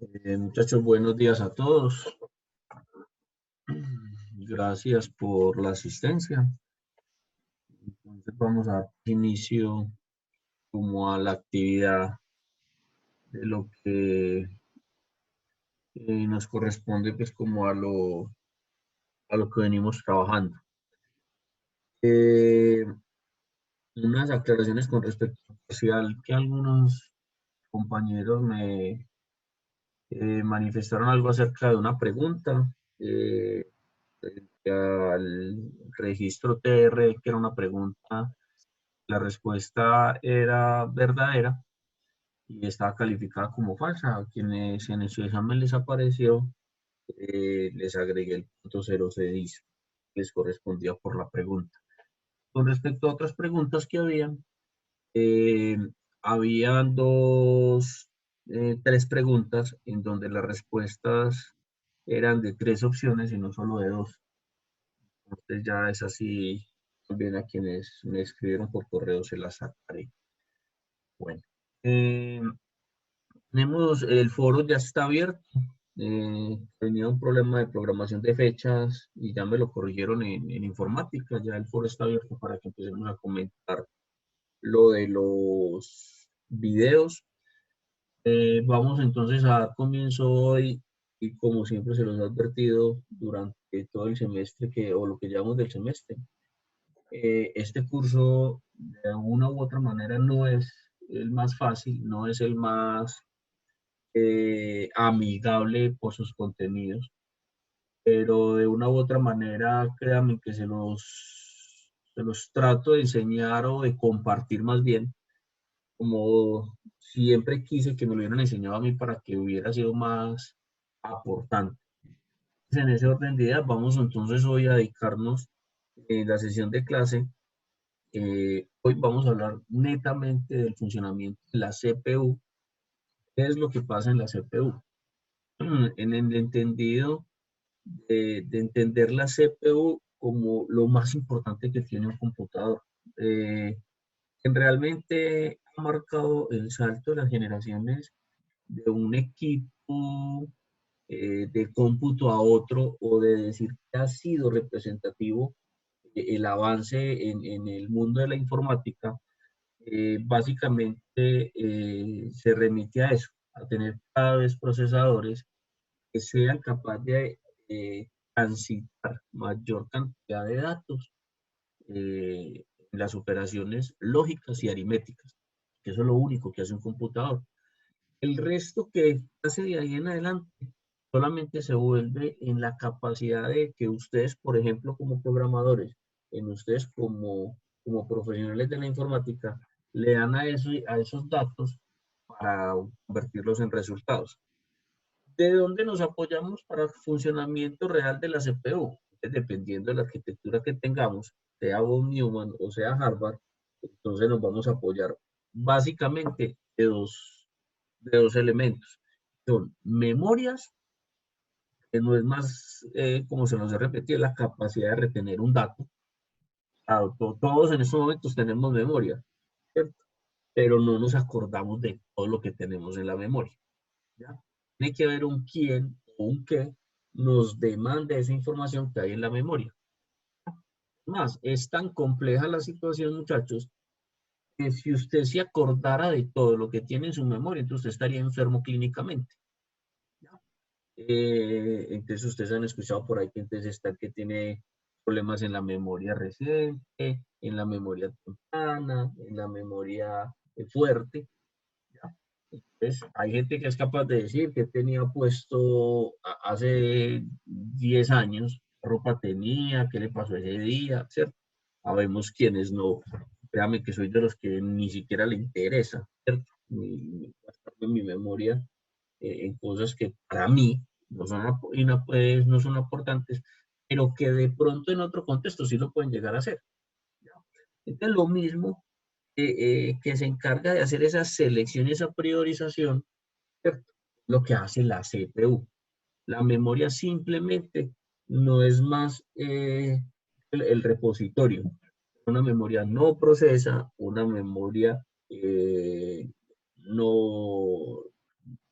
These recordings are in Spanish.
Muchachos, buenos días a todos. Gracias por la asistencia. Entonces vamos a dar inicio como a la actividad de lo que nos corresponde, pues como a lo que venimos trabajando. Eh, Unas aclaraciones con respecto al parcial que algunos compañeros me manifestaron algo acerca de una pregunta. Frente al registro TR, que era una pregunta, la respuesta era verdadera y estaba calificada como falsa. A quienes en su examen les apareció, les agregué el punto 0 les correspondía por la pregunta. Con respecto a otras preguntas que eh, habían tres preguntas en donde las respuestas eran de tres opciones y no solo de dos. Entonces ya es así, también a quienes me escribieron por correo se las sacaré. Bueno, eh, el foro ya está abierto. Tenía un problema de programación de fechas y ya me lo corrigieron en informática. Ya el foro está abierto para que empecemos a comentar lo de los videos. Vamos entonces a dar comienzo hoy y como siempre se los he advertido durante todo el semestre o lo que llamamos del semestre. Este curso de una u otra manera no es el más fácil, no es el más amigable por sus contenidos, pero de una u otra manera, créanme que se los trato de enseñar o de compartir más bien, como siempre quise que me lo hubieran enseñado a mí para que hubiera sido más aportante. En ese orden de ideas, vamos entonces hoy a dedicarnos en la sesión de clase. Hoy vamos a hablar netamente del funcionamiento de la CPU. ¿Qué es lo que pasa en la CPU? En el entendido de entender la CPU como lo más importante que tiene un computador. Que realmente ha marcado el salto de las generaciones de un equipo de cómputo a otro, o de decir que ha sido representativo el avance en el mundo de la informática. Básicamente se remite a eso, a tener cada vez procesadores que sean capaces de transitar mayor cantidad de datos en las operaciones lógicas y aritméticas, que eso es lo único que hace un computador. El resto que hace de ahí en adelante solamente se vuelve en la capacidad de que ustedes, por ejemplo, como programadores, en ustedes como profesionales de la informática, le dan a esos datos para convertirlos en resultados. ¿De dónde nos apoyamos para el funcionamiento real de la CPU? Dependiendo de la arquitectura que tengamos, sea von Neumann o sea Harvard, entonces nos vamos a apoyar básicamente de dos elementos. Son memorias, que no es más, como se nos ha repetido, la capacidad de retener un dato. Todos en estos momentos tenemos memoria, ¿cierto? Pero no nos acordamos de todo lo que tenemos en la memoria, ¿ya? Tiene que haber un quién o un qué nos demande esa información que hay en la memoria. Más, es tan compleja la situación, muchachos, que si usted se acordara de todo lo que tiene en su memoria, entonces usted estaría enfermo clínicamente. Entonces ustedes han escuchado por ahí que entonces está el que tiene problemas en la memoria reciente, en la memoria temprana, en la memoria fuerte, ¿ya? Entonces hay gente que es capaz de decir que tenía puesto hace 10 años, qué ropa tenía, qué le pasó ese día, ¿cierto? Sabemos quienes no. Créame que soy de los que ni siquiera le interesa, ¿cierto? Gastarme en mi memoria en cosas que para mí no son importantes, pero que de pronto en otro contexto sí lo pueden llegar a hacer, ¿ya? Entonces, lo mismo que se encarga de hacer esa selección y esa priorización, ¿cierto? Lo que hace la CPU. La memoria simplemente no es más el repositorio. Una memoria no procesa, una memoria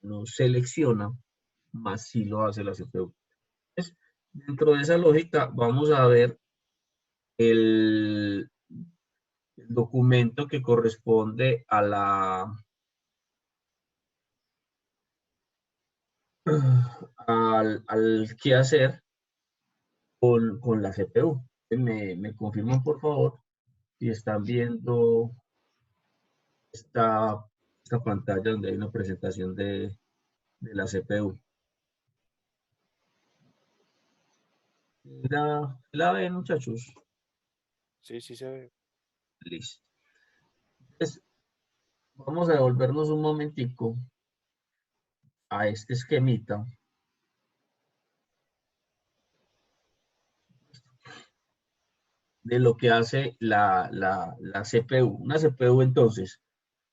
no, no selecciona, más sí lo hace la CPU. Entonces, dentro de esa lógica, vamos a ver el documento que corresponde a al qué hacer con la CPU. Me confirman, por favor, si están viendo esta pantalla donde hay una presentación de la CPU. ¿La ven, muchachos? Sí, sí se ve. Listo. Entonces, vamos a devolvernos un momentico a este esquemita. De lo que hace la CPU. Una CPU, entonces,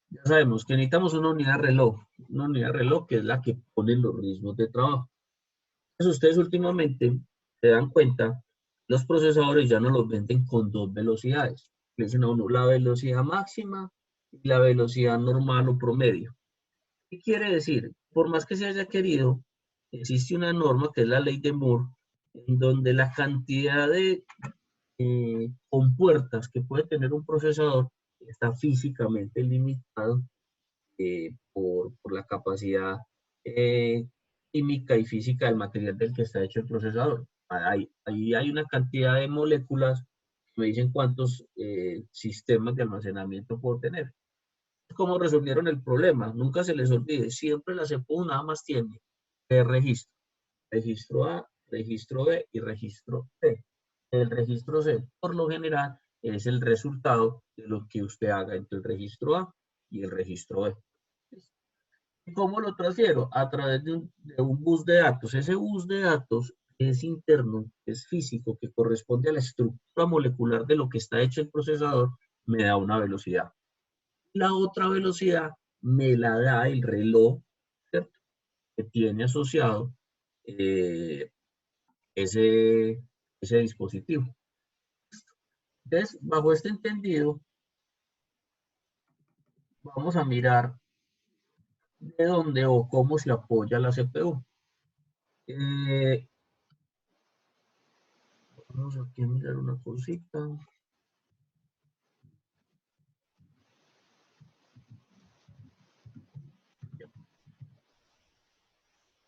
ya sabemos que necesitamos una unidad reloj que es la que pone los ritmos de trabajo. Entonces, ustedes últimamente se dan cuenta, los procesadores ya no los venden con dos velocidades. Le dicen a uno la velocidad máxima y la velocidad normal o promedio. ¿Qué quiere decir? Por más que se haya querido, existe una norma que es la ley de Moore, en donde la cantidad de compuertas que puede tener un procesador está físicamente limitado por la capacidad química y física del material del que está hecho el procesador. Ahí hay una cantidad de moléculas que me dicen cuántos sistemas de almacenamiento puedo tener. ¿Cómo resolvieron el problema? Nunca se les olvide, siempre la CPU nada más tiene tres registros. Registro A, registro B y registro C. El registro C, por lo general, es el resultado de lo que usted haga entre el registro A y el registro B. ¿Cómo lo transfiero? A través de un bus de datos. Ese bus de datos es interno, es físico, que corresponde a la estructura molecular de lo que está hecho el procesador, me da una velocidad. La otra velocidad me la da el reloj, ¿cierto? Que tiene asociado ese, ese dispositivo. Entonces, bajo este entendido, vamos a mirar de dónde o cómo se apoya la CPU. Vamos aquí a mirar una cosita.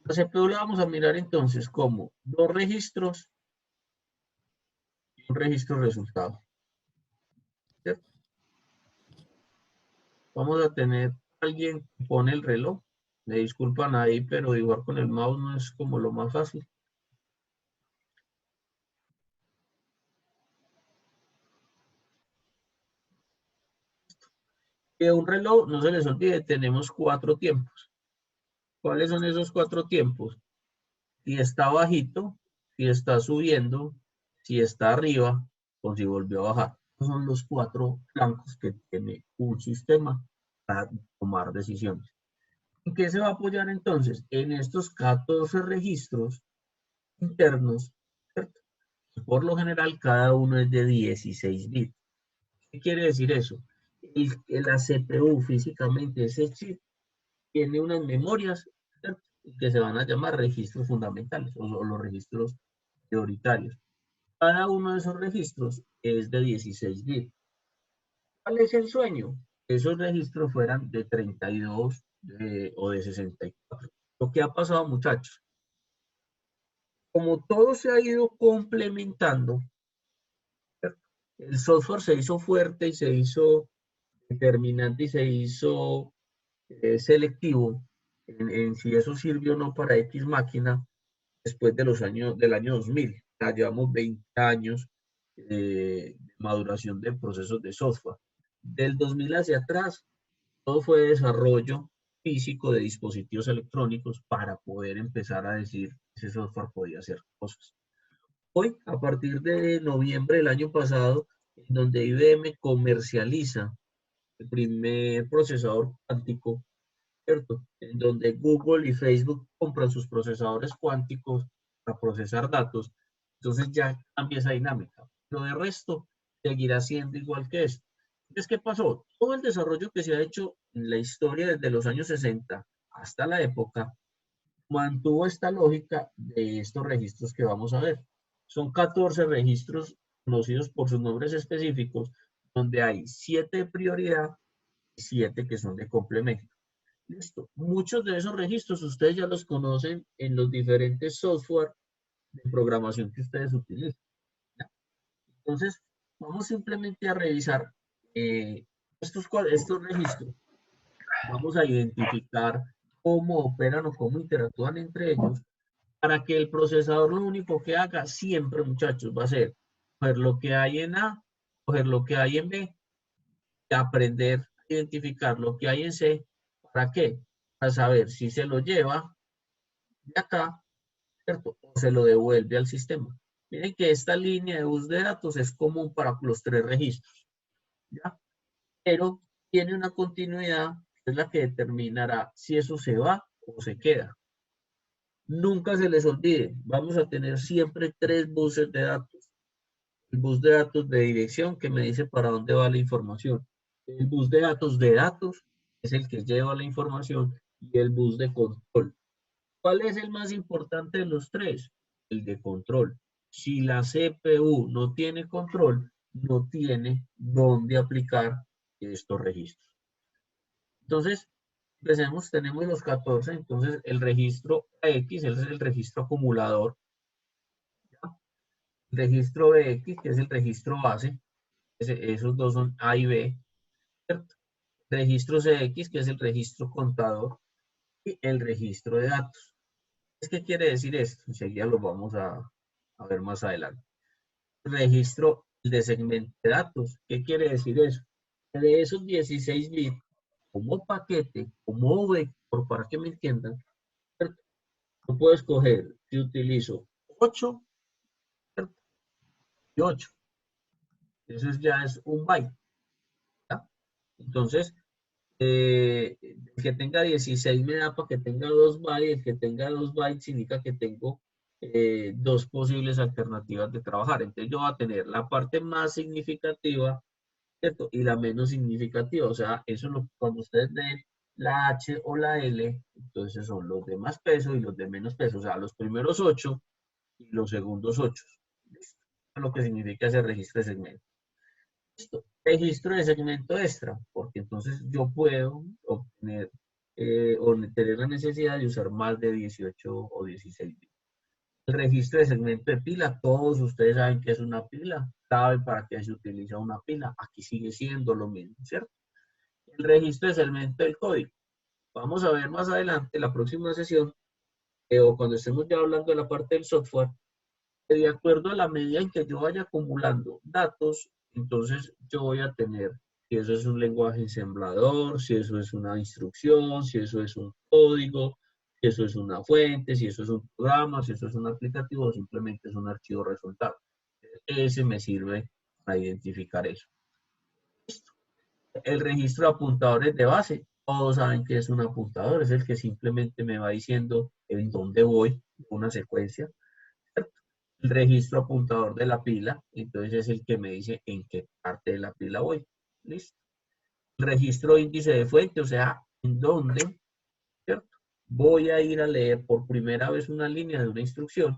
La CPU la vamos a mirar entonces como dos registros y un registro resultado. ¿Cierto? Vamos a tener alguien que pone el reloj. Me disculpan ahí, pero dibujar con el mouse no es como lo más fácil. De un reloj, no se les olvide, tenemos 4 tiempos. ¿Cuáles son esos 4 tiempos? Si está bajito, si está subiendo, si está arriba o si volvió a bajar. Esos son los 4 flancos que tiene un sistema para tomar decisiones. ¿En qué se va a apoyar entonces? En estos 14 registros internos, ¿cierto? Por lo general, cada uno es de 16 bits. ¿Qué quiere decir eso? La CPU físicamente, ese chip, tiene unas memorias, ¿cierto? Que se van a llamar registros fundamentales o los registros prioritarios. Cada uno de esos registros es de 16 bits. ¿Cuál es el sueño? Esos registros fueran de 32 o de 64. Lo que ha pasado, muchachos, como todo se ha ido complementando, ¿cierto? El software se hizo fuerte y se hizo determinante y se hizo selectivo en si eso sirvió o no para X máquina después de del año 2000. Ya llevamos 20 años de maduración de procesos de software. Del 2000 hacia atrás, todo fue desarrollo físico de dispositivos electrónicos para poder empezar a decir que ese software podía hacer cosas. Hoy, a partir de noviembre del año pasado, en donde IBM comercializa el primer procesador cuántico, ¿cierto? En donde Google y Facebook compran sus procesadores cuánticos para procesar datos, entonces ya cambia esa dinámica. Pero de resto, seguirá siendo igual que esto. Entonces, ¿qué pasó? Todo el desarrollo que se ha hecho en la historia desde los años 60 hasta la época, mantuvo esta lógica de estos registros que vamos a ver. Son 14 registros conocidos por sus nombres específicos, donde hay 7 de prioridad y 7 que son de complemento. Listo. Muchos de esos registros ustedes ya los conocen en los diferentes software de programación que ustedes utilizan. ¿Ya? Entonces, vamos simplemente a revisar estos registros. Vamos a identificar cómo operan o cómo interactúan entre ellos para que el procesador lo único que haga siempre, muchachos, va a ser coger lo que hay en A, coger lo que hay en B, y aprender a identificar lo que hay en C. ¿Para qué? Para saber si se lo lleva de acá, ¿cierto? O se lo devuelve al sistema. Miren que esta línea de bus de datos es común para los 3 registros, ¿ya? Pero tiene una continuidad que es la que determinará si eso se va o se queda. Nunca se les olvide, vamos a tener siempre 3 buses de datos. El bus de datos de dirección que me dice para dónde va la información. El bus de datos es el que lleva la información y el bus de control. ¿Cuál es el más importante de los 3? El de control. Si la CPU no tiene control, no tiene dónde aplicar estos registros. Entonces, empecemos, tenemos los 14, entonces el registro X es el registro acumulador, ¿ya? El registro BX, que es el registro base, esos dos son A y B, ¿cierto? El registro CX, que es el registro contador, y el registro de datos. ¿Qué quiere decir esto? Enseguida lo vamos a ver más adelante. El registro de segmento de datos. ¿Qué quiere decir eso? De esos 16 bits, como paquete, como vector, para que me entiendan, ¿cierto? Yo puedo escoger si utilizo 8, ¿cierto? Y 8. Eso ya es un byte, ¿ya? Entonces, el que tenga 16 me da para que tenga 2 bytes, el que tenga 2 bytes significa que tengo 2 posibles alternativas de trabajar. Entonces yo voy a tener la parte más significativa, ¿cierto? Y la menos significativa. O sea, eso es cuando ustedes ven la H o la L, entonces son los de más peso y los de menos peso. O sea, los primeros 8 y los segundos 8. ¿Listo? Eso es lo que significa ese registro de segmento. Listo. Registro de segmento extra, porque entonces yo puedo obtener o tener la necesidad de usar más de 18 o 16 bits. El registro de segmento de pila, todos ustedes saben que es una pila, saben para qué se utiliza una pila, aquí sigue siendo lo mismo, ¿cierto? El registro de segmento del código. Vamos a ver más adelante, la próxima sesión, o cuando estemos ya hablando de la parte del software, que de acuerdo a la medida en que yo vaya acumulando datos, entonces yo voy a tener, si eso es un lenguaje ensamblador, si eso es una instrucción, si eso es un código, si eso es una fuente, si eso es un programa, si eso es un aplicativo, o simplemente es un archivo resultado. Ese me sirve para identificar eso. Listo. El registro de apuntadores de base, todos saben que es un apuntador, es el que simplemente me va diciendo en dónde voy, una secuencia. El registro apuntador de la pila, entonces es el que me dice en qué parte de la pila voy. ¿Listo? El registro índice de fuente, o sea, en dónde, ¿cierto? Voy a ir a leer por primera vez una línea de una instrucción.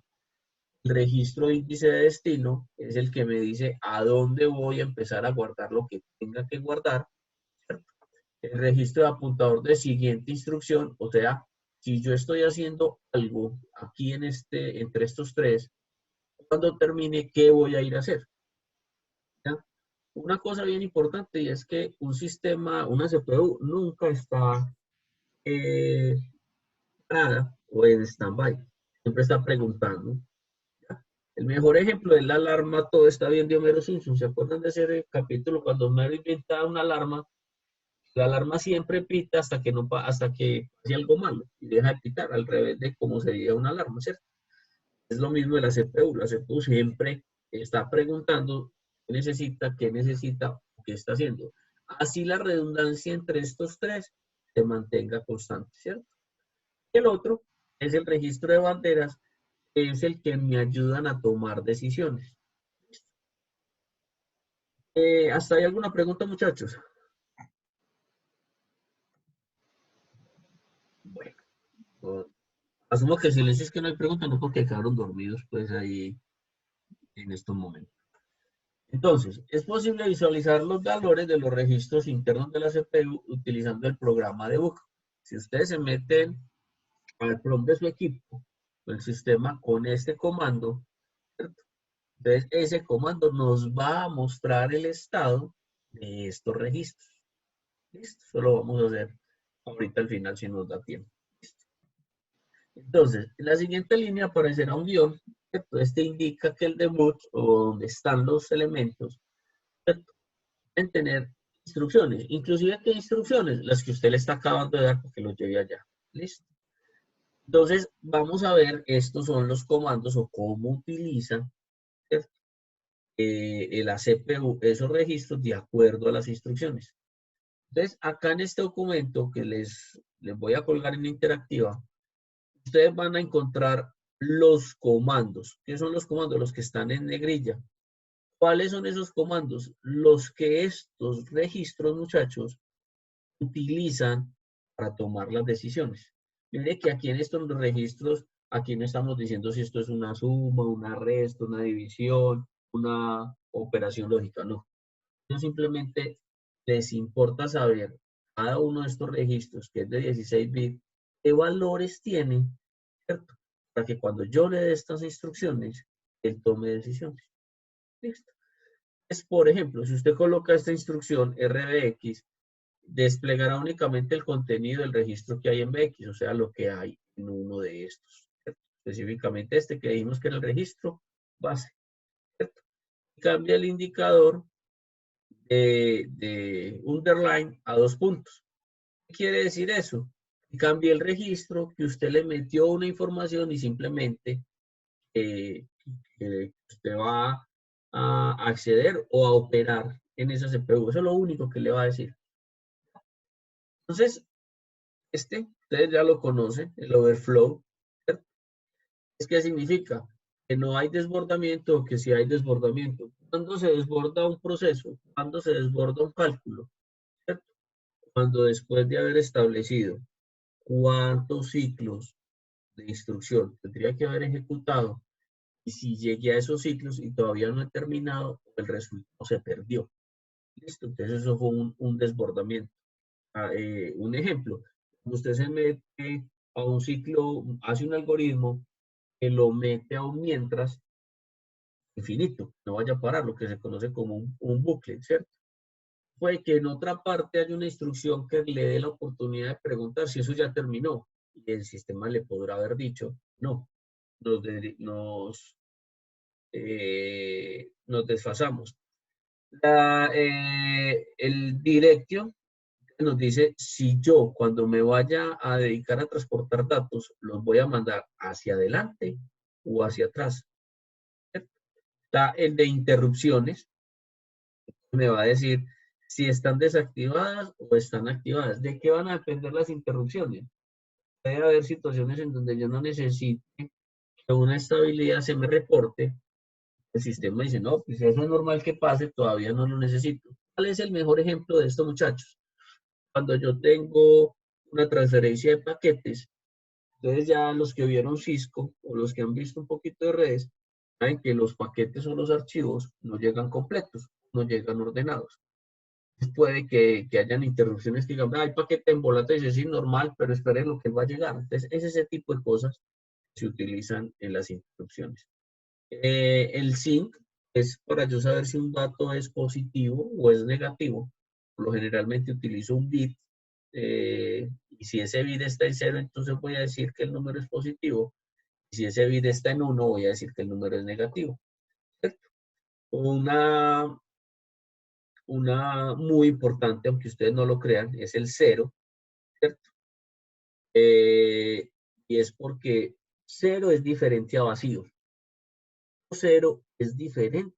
El registro índice de destino es el que me dice a dónde voy a empezar a guardar lo que tenga que guardar, ¿cierto? El registro de apuntador de siguiente instrucción, o sea, si yo estoy haciendo algo aquí entre estos 3, cuando termine, ¿qué voy a ir a hacer? ¿Ya? Una cosa bien importante y es que un sistema, una CPU, nunca está eh, parada o en stand-by. Siempre está preguntando. ¿Ya? El mejor ejemplo es la alarma, todo está bien de Homero Simpson. ¿Se acuerdan de ese capítulo cuando Homero inventaba una alarma? La alarma siempre pita hasta que pase algo malo y deja de pitar, al revés de cómo sería una alarma, ¿cierto? Es lo mismo de la CPU. La CPU siempre está preguntando qué necesita, qué está haciendo. Así la redundancia entre estos 3 se mantenga constante, ¿cierto? El otro es el registro de banderas, que es el que me ayudan a tomar decisiones. ¿Hasta ahí alguna pregunta, muchachos? Bueno. Asumo que el silencio es que no hay pregunta, no porque quedaron dormidos pues ahí en estos momentos. Entonces, es posible visualizar los valores de los registros internos de la CPU utilizando el programa de debug. Si ustedes se meten al prompt de su equipo, el sistema con este comando, ¿cierto? Entonces ese comando nos va a mostrar el estado de estos registros. Listo, eso lo vamos a hacer ahorita al final si nos da tiempo. Listo. Entonces, en la siguiente línea aparecerá un guión, ¿cierto? Este indica que el debug o donde están los elementos, ¿cierto? Deben tener instrucciones, inclusive qué instrucciones, las que usted le está acabando de dar para que lo lleve allá. Listo. Entonces, vamos a ver, estos son los comandos o cómo utiliza la CPU esos registros de acuerdo a las instrucciones. Entonces, acá en este documento que les voy a colgar en interactiva, ustedes van a encontrar los comandos. ¿Qué son los comandos? Los que están en negrilla. ¿Cuáles son esos comandos? Los que estos registros, muchachos, utilizan para tomar las decisiones. Mire que aquí en estos registros, aquí no estamos diciendo si esto es una suma, una resta, una división, una operación lógica, no. Ellos simplemente les importa saber cada uno de estos registros, que es de 16 bits, qué valores tiene, ¿cierto? Para que cuando yo le dé estas instrucciones, él tome decisiones. Listo. Es, por ejemplo, si usted coloca esta instrucción RBX, desplegará únicamente el contenido del registro que hay en BX, o sea, lo que hay en uno de estos, ¿cierto? Específicamente este que dijimos que era el registro base, ¿cierto? Cambia el indicador de underline a 2 puntos. ¿Qué quiere decir eso? Que cambie el registro, que usted le metió una información y simplemente que usted va a acceder o a operar en esa CPU. Eso es lo único que le va a decir. Entonces, ustedes ya lo conocen, el overflow. ¿Cierto? ¿Qué significa? Que no hay desbordamiento o que sí hay desbordamiento. ¿Cuándo se desborda un proceso? ¿Cuándo se desborda un cálculo? ¿Cierto? Cuando después de haber establecido cuántos ciclos de instrucción tendría que haber ejecutado y si llegué a esos ciclos y todavía no he terminado, el resultado se perdió. Listo, entonces eso fue un desbordamiento. Un ejemplo, usted se mete a un ciclo, hace un algoritmo que lo mete a un mientras infinito, no vaya a parar, lo que se conoce como un bucle, ¿cierto? Puede que en otra parte haya una instrucción que le dé la oportunidad de preguntar si eso ya terminó y el sistema le podrá haber dicho no, nos desfasamos. El directio nos dice si yo cuando me vaya a dedicar a transportar datos los voy a mandar hacia adelante o hacia atrás. Está el de interrupciones, me va a decir si están desactivadas o están activadas. ¿De qué van a depender las interrupciones? Puede haber situaciones en donde yo no necesite que una estabilidad se me reporte. El sistema dice, no, pues eso es normal que pase, todavía no lo necesito. ¿Cuál es el mejor ejemplo de esto, muchachos? Cuando yo tengo una transferencia de paquetes, entonces ya los que vieron Cisco o los que han visto un poquito de redes, saben que los paquetes o los archivos no llegan completos, no llegan ordenados. Puede que hayan interrupciones que digan, hay paquete en volata y dice, sí, normal, pero esperen lo que va a llegar. Entonces, es ese tipo de cosas que se utilizan en las interrupciones. El sync es para yo saber si un dato es positivo o es negativo. Por lo generalmente utilizo un bit y si ese bit está en 0, entonces voy a decir que el número es positivo. Y si ese bit está en 1, voy a decir que el número es negativo. ¿Cierto? Una muy importante, aunque ustedes no lo crean, es el 0, ¿cierto? Y es porque 0 es diferente a vacío. 0 es diferente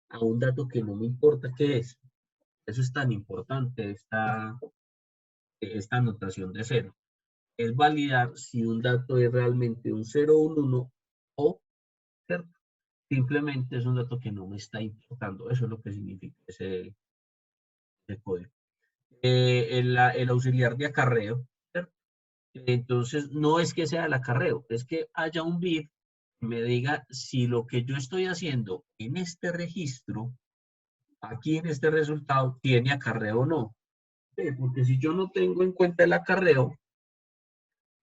a un dato que no me importa qué es. Eso es tan importante, esta anotación de 0. Es validar si un dato es realmente un 0 o un 1 o, ¿cierto? Simplemente es un dato que no me está importando. Eso es lo que significa ese código. El auxiliar de acarreo, ¿cierto? Entonces, no es que sea el acarreo, es que haya un bit que me diga si lo que yo estoy haciendo en este registro, aquí en este resultado, tiene acarreo o no. Porque si yo no tengo en cuenta el acarreo,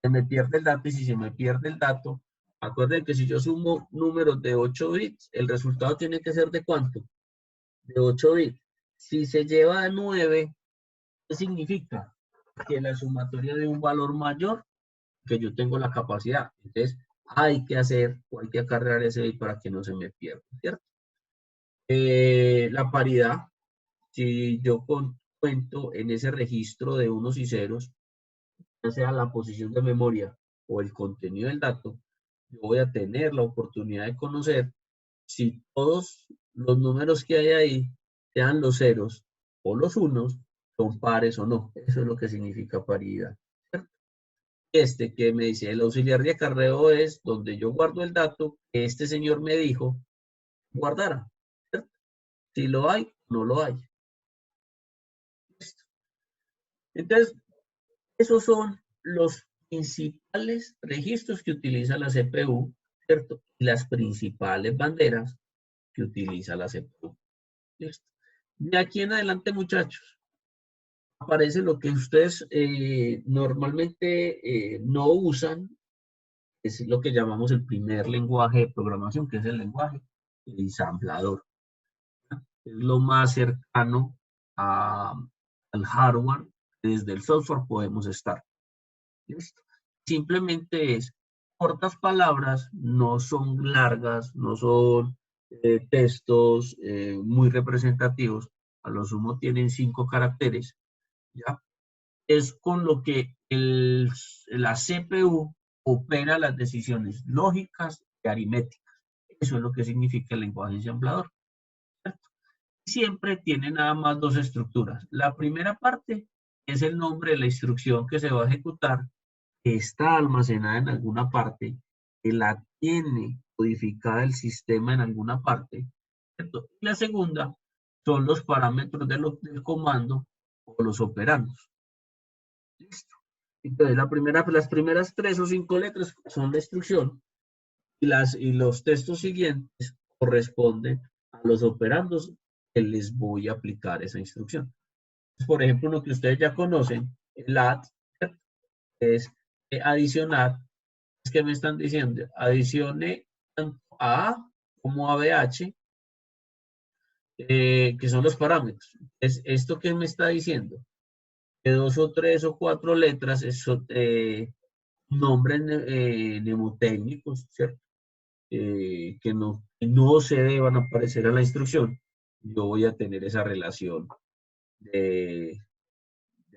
se me pierde el dato, y si se me pierde el dato, acuérdense que si yo sumo números de 8 bits, el resultado tiene que ser ¿de cuánto? De 8 bits. Si se lleva a 9, ¿qué significa? Que la sumatoria de un valor mayor, que yo tengo la capacidad. Entonces, hay que hacer o hay que acarrear ese bit para que no se me pierda, ¿cierto? La paridad, si yo cuento en ese registro de unos y ceros, ya sea la posición de memoria o el contenido del dato, yo voy a tener la oportunidad de conocer si todos los números que hay ahí, sean los ceros o los unos, son pares o no. Eso es lo que significa paridad. ¿Cierto? Este que me dice, el auxiliar de acarreo es donde yo guardo el dato que este señor me dijo guardara. ¿Cierto? Si lo hay, no lo hay. ¿Listo? Entonces, esos son los principales registros que utiliza la CPU, ¿cierto? Y las principales banderas que utiliza la CPU. ¿Listo? De aquí en adelante, muchachos, aparece lo que ustedes normalmente no usan, es lo que llamamos el primer lenguaje de programación, que es el lenguaje el ensamblador. Es lo más cercano al hardware, desde el software podemos estar. ¿Listo? Simplemente es cortas palabras, no son largas, no son textos muy representativos, a lo sumo tienen 5 caracteres, ¿ya? Es con lo que la CPU opera las decisiones lógicas y aritméticas. Eso es lo que significa el lenguaje ensamblador. ¿Cierto? Siempre tiene nada más 2 estructuras. La primera parte es el nombre de la instrucción que se va a ejecutar, que está almacenada en alguna parte, que la tiene codificada el sistema en alguna parte, ¿cierto? Y la segunda son los parámetros del comando o los operandos. Listo. Entonces, las primeras 3 o 5 letras son la instrucción y los textos siguientes corresponden a los operandos que les voy a aplicar esa instrucción. Por ejemplo, lo que ustedes ya conocen, el add, es adicionar. Es que me están diciendo, adicione tanto a A como a BH, que son los parámetros. Es esto que me está diciendo, que 2 o 3 o 4 letras, eso, nombres mnemotécnicos, ¿cierto? Que no se deban aparecer a la instrucción. Yo voy a tener esa relación de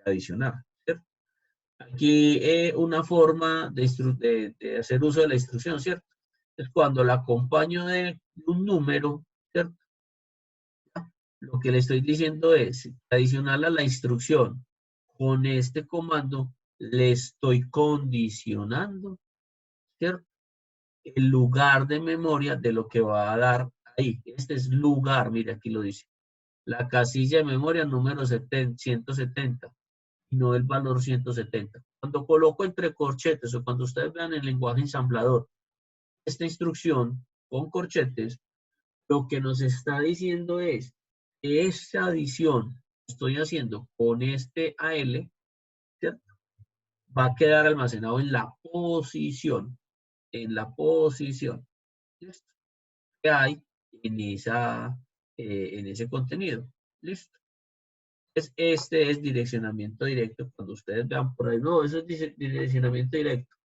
adicionar, ¿cierto? Aquí una forma de hacer uso de la instrucción, ¿cierto? Es cuando la acompaño de un número, ¿cierto? Lo que le estoy diciendo es, adicional a la instrucción, con este comando le estoy condicionando, ¿cierto? El lugar de memoria de lo que va a dar ahí. Este es lugar, mire, aquí lo dice. La casilla de memoria número 170, y no el valor 170. Cuando coloco entre corchetes o cuando ustedes vean el lenguaje ensamblador, esta instrucción con corchetes, lo que nos está diciendo es que esa adición que estoy haciendo con este AL, ¿cierto? Va a quedar almacenado en la posición, ¿listo? Que hay en ese contenido, ¿listo? Este es direccionamiento directo. Cuando ustedes vean por ahí, no, eso es direccionamiento directo.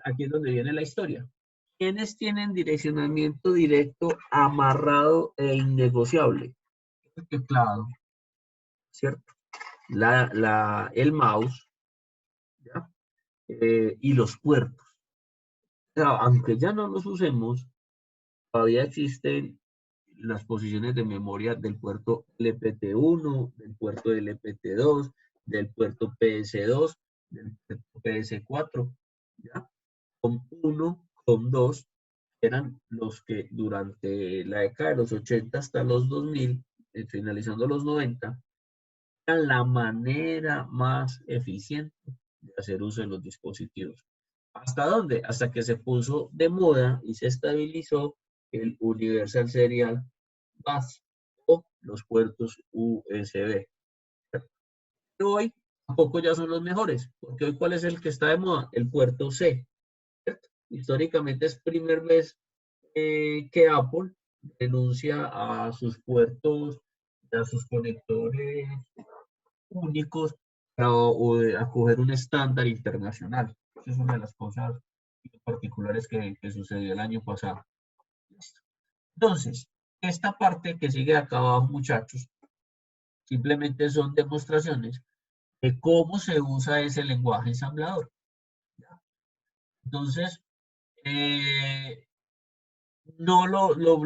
Aquí es donde viene la historia. ¿Quiénes tienen direccionamiento directo amarrado e innegociable? El teclado, ¿cierto? El mouse, ¿ya? Y los puertos. O sea, aunque ya no los usemos, todavía existen las posiciones de memoria del puerto LPT1, del puerto LPT2, del puerto PS2, del puerto PS4, ¿ya? COM1, COM2, eran los que durante la década de los 80 hasta los 2000, finalizando los 90, eran la manera más eficiente de hacer uso de los dispositivos. ¿Hasta dónde? Hasta que se puso de moda y se estabilizó el Universal Serial Bus o los puertos USB. Pero hoy tampoco ya son los mejores, porque hoy ¿cuál es el que está de moda? El puerto C, ¿cierto? Históricamente es primera vez que Apple renuncia a sus puertos, a sus conectores únicos o de acoger un estándar internacional. Esa es una de las cosas particulares que sucedió el año pasado. Listo. Entonces, esta parte que sigue acá abajo, muchachos, simplemente son demostraciones de cómo se usa ese lenguaje ensamblador. Entonces, no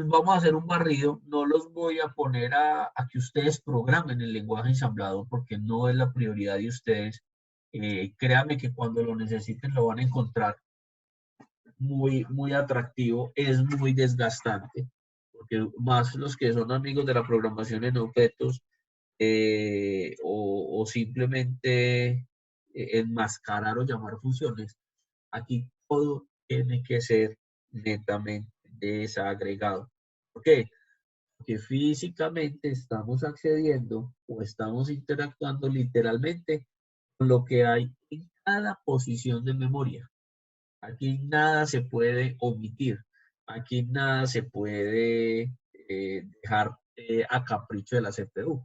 vamos a hacer un barrido, no los voy a poner a que ustedes programen el lenguaje ensamblador porque no es la prioridad de ustedes. Créanme que cuando lo necesiten lo van a encontrar muy atractivo, es muy desgastante, porque más los que son amigos de la programación en objetos o simplemente enmascarar o llamar funciones, aquí todo tiene que ser netamente desagregado. ¿Por qué? Porque físicamente estamos accediendo o estamos interactuando literalmente con lo que hay en cada posición de memoria. Aquí nada se puede omitir. Aquí nada se puede dejar a capricho de la CPU.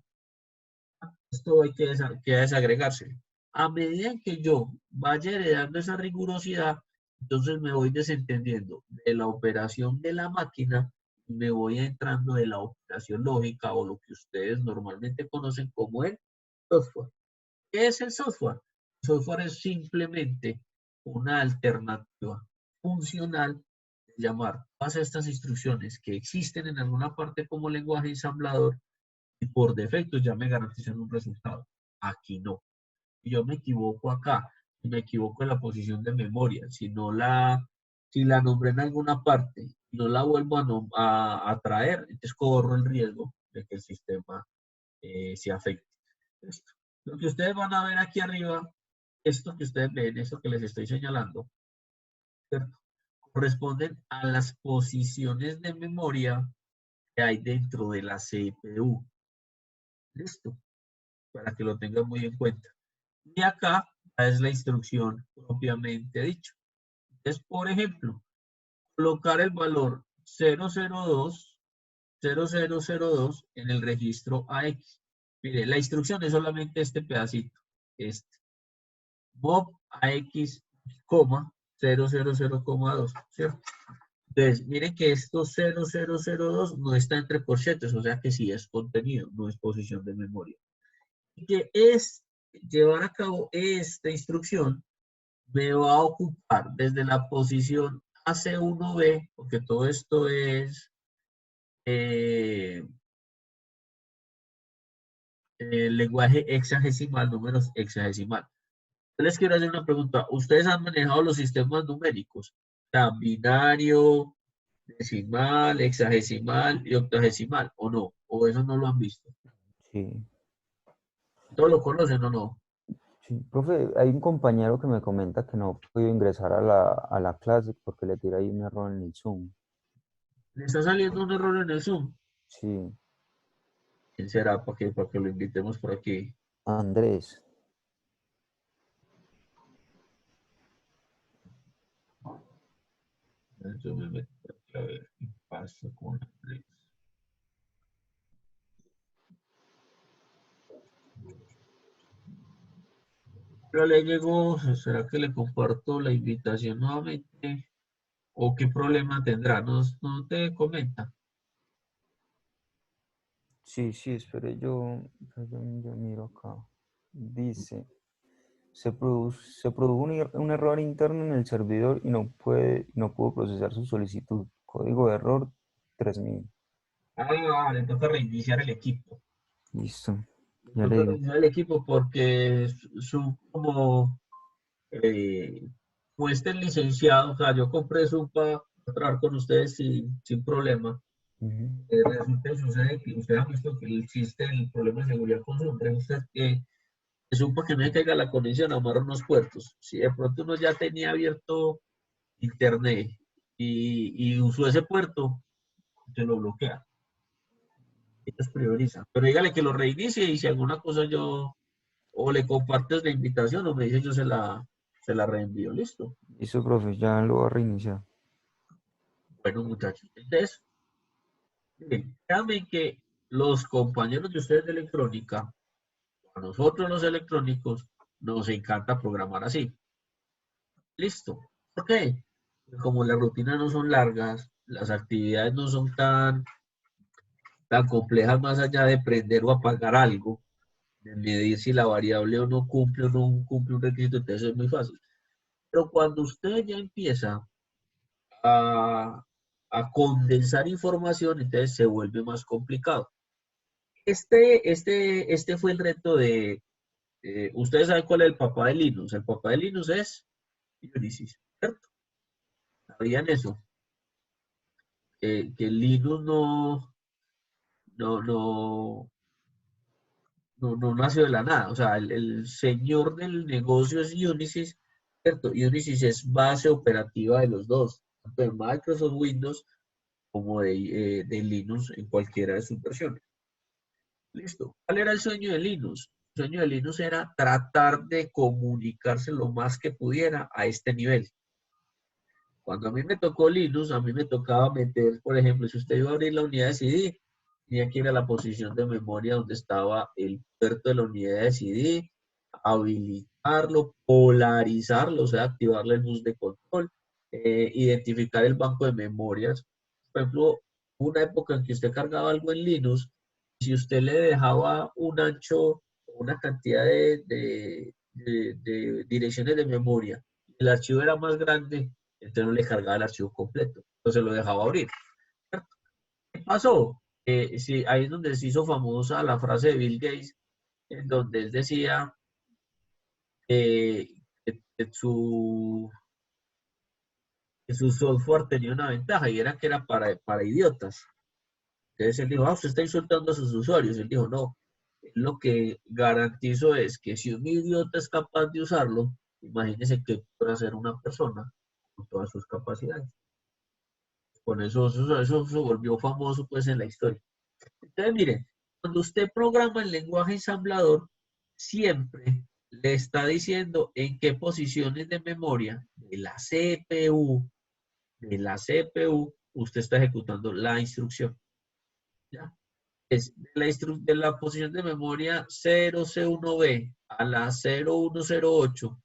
Esto hay que desagregarse. A medida que yo vaya heredando esa rigurosidad, entonces me voy desentendiendo de la operación de la máquina y me voy entrando de la operación lógica o lo que ustedes normalmente conocen como el software. ¿Qué es el software? El software es simplemente una alternativa funcional de llamar todas estas instrucciones que existen en alguna parte como lenguaje ensamblador y por defecto ya me garantizan un resultado. Aquí no. Si yo me equivoco acá, si me equivoco en la posición de memoria, si la nombré en alguna parte y no la vuelvo a traer, entonces corro el riesgo de que el sistema se afecte. Esto. Lo que ustedes van a ver aquí arriba, esto que ustedes ven, esto que les estoy señalando, ¿cierto? Corresponden a las posiciones de memoria que hay dentro de la CPU. Listo, para que lo tengan muy en cuenta. Y acá es la instrucción propiamente dicho. Entonces, por ejemplo, colocar el valor 002 en el registro AX. Mire, la instrucción es solamente este pedacito, este. Bob AX, 000,2, ¿cierto? Entonces, miren que estos 0002 no está entre corchetes, o sea que sí es contenido, no es posición de memoria. Y que es llevar a cabo esta instrucción me va a ocupar desde la posición AC1B, porque todo esto es lenguaje hexadecimal, números hexadecimal. Yo les quiero hacer una pregunta. ¿Ustedes han manejado los sistemas numéricos? O sea, binario, decimal, hexadecimal y octagesimal, ¿o no? ¿O eso no lo han visto? Sí, ¿Todos lo conocen o no? sí. Profe, hay un compañero que me comenta que no pudo ingresar a la clase porque le tira ahí un error en el Zoom. ¿Le está saliendo un error en el Zoom? Sí, ¿Quién será para que lo invitemos por aquí? Andrés. Yo me meto por aquí a ver qué pasa con Andrés. Pero le llegó, ¿será que le comparto la invitación nuevamente? ¿O qué problema tendrá? No te comenta. Sí, sí, espere, yo miro acá. Dice, se produjo un error interno en el servidor y no pudo procesar su solicitud. Código de error 3000. Le toca reiniciar el equipo. Listo, Le ya le toca digo. reiniciar el equipo porque eh, como este es licenciado, o sea, yo compré Zoom para trabajar con ustedes sin problema. Ujú. Resulta que sucede que ustedes han visto que existe el problema de seguridad con Zoom. Resulta que supo que no se caiga la conexión, amarra unos puertos. Si de pronto uno ya tenía abierto internet y usó ese puerto, se lo bloquea. Ellos priorizan. Pero dígale que lo reinicie y si alguna cosa yo, o le compartes la invitación o me dice yo se la reenvío. Listo. Listo, profe, ya lo voy a reiniciar. Bueno, muchachos. Entonces, miren, créanme que los compañeros de ustedes de electrónica, a nosotros los electrónicos, nos encanta programar así. Listo. ¿Por qué? Como las rutinas no son largas, las actividades no son tan complejas más allá de prender o apagar algo, de medir si la variable o no cumple un requisito, entonces es muy fácil. Pero cuando usted ya empieza a, a condensar información, entonces se vuelve más complicado. Este fue el reto ustedes saben cuál es el papá de Linux. El papá de Linux es Unisys, ¿cierto? ¿Sabían eso? Que Linux no, no, no nació de la nada. O sea, el señor del negocio es Unisys, ¿cierto? Unisys es base operativa de los dos, tanto de Microsoft Windows como de Linux en cualquiera de sus versiones. Listo. ¿Cuál era el sueño de Linux? El sueño de Linux era tratar de comunicarse lo más que pudiera a este nivel. Cuando a mí me tocó Linux, a mí me tocaba meter, por ejemplo, si usted iba a abrir la unidad de CD, tenía que ir a la posición de memoria donde estaba el puerto de la unidad de CD, habilitarlo, polarizarlo, o sea, activarle el bus de control, identificar el banco de memorias. Por ejemplo, una época en que usted cargaba algo en Linux, si usted le dejaba un ancho, una cantidad de direcciones de memoria, el archivo era más grande, entonces no le cargaba el archivo completo, entonces lo dejaba abrir. ¿Qué pasó? Sí, ahí es donde se hizo famosa la frase de Bill Gates, en donde él decía que su software tenía una ventaja y era que era para idiotas. Entonces él dijo, usted está insultando a sus usuarios. Él dijo, no, lo que garantizo es que si un idiota es capaz de usarlo, imagínese que puede hacer una persona con todas sus capacidades. Con eso se volvió famoso pues en la historia. Entonces, miren, cuando usted programa el lenguaje ensamblador, siempre le está diciendo en qué posiciones de memoria de la CPU, usted está ejecutando la instrucción. ¿Ya? Es de la posición de memoria 0C1B a la 0108,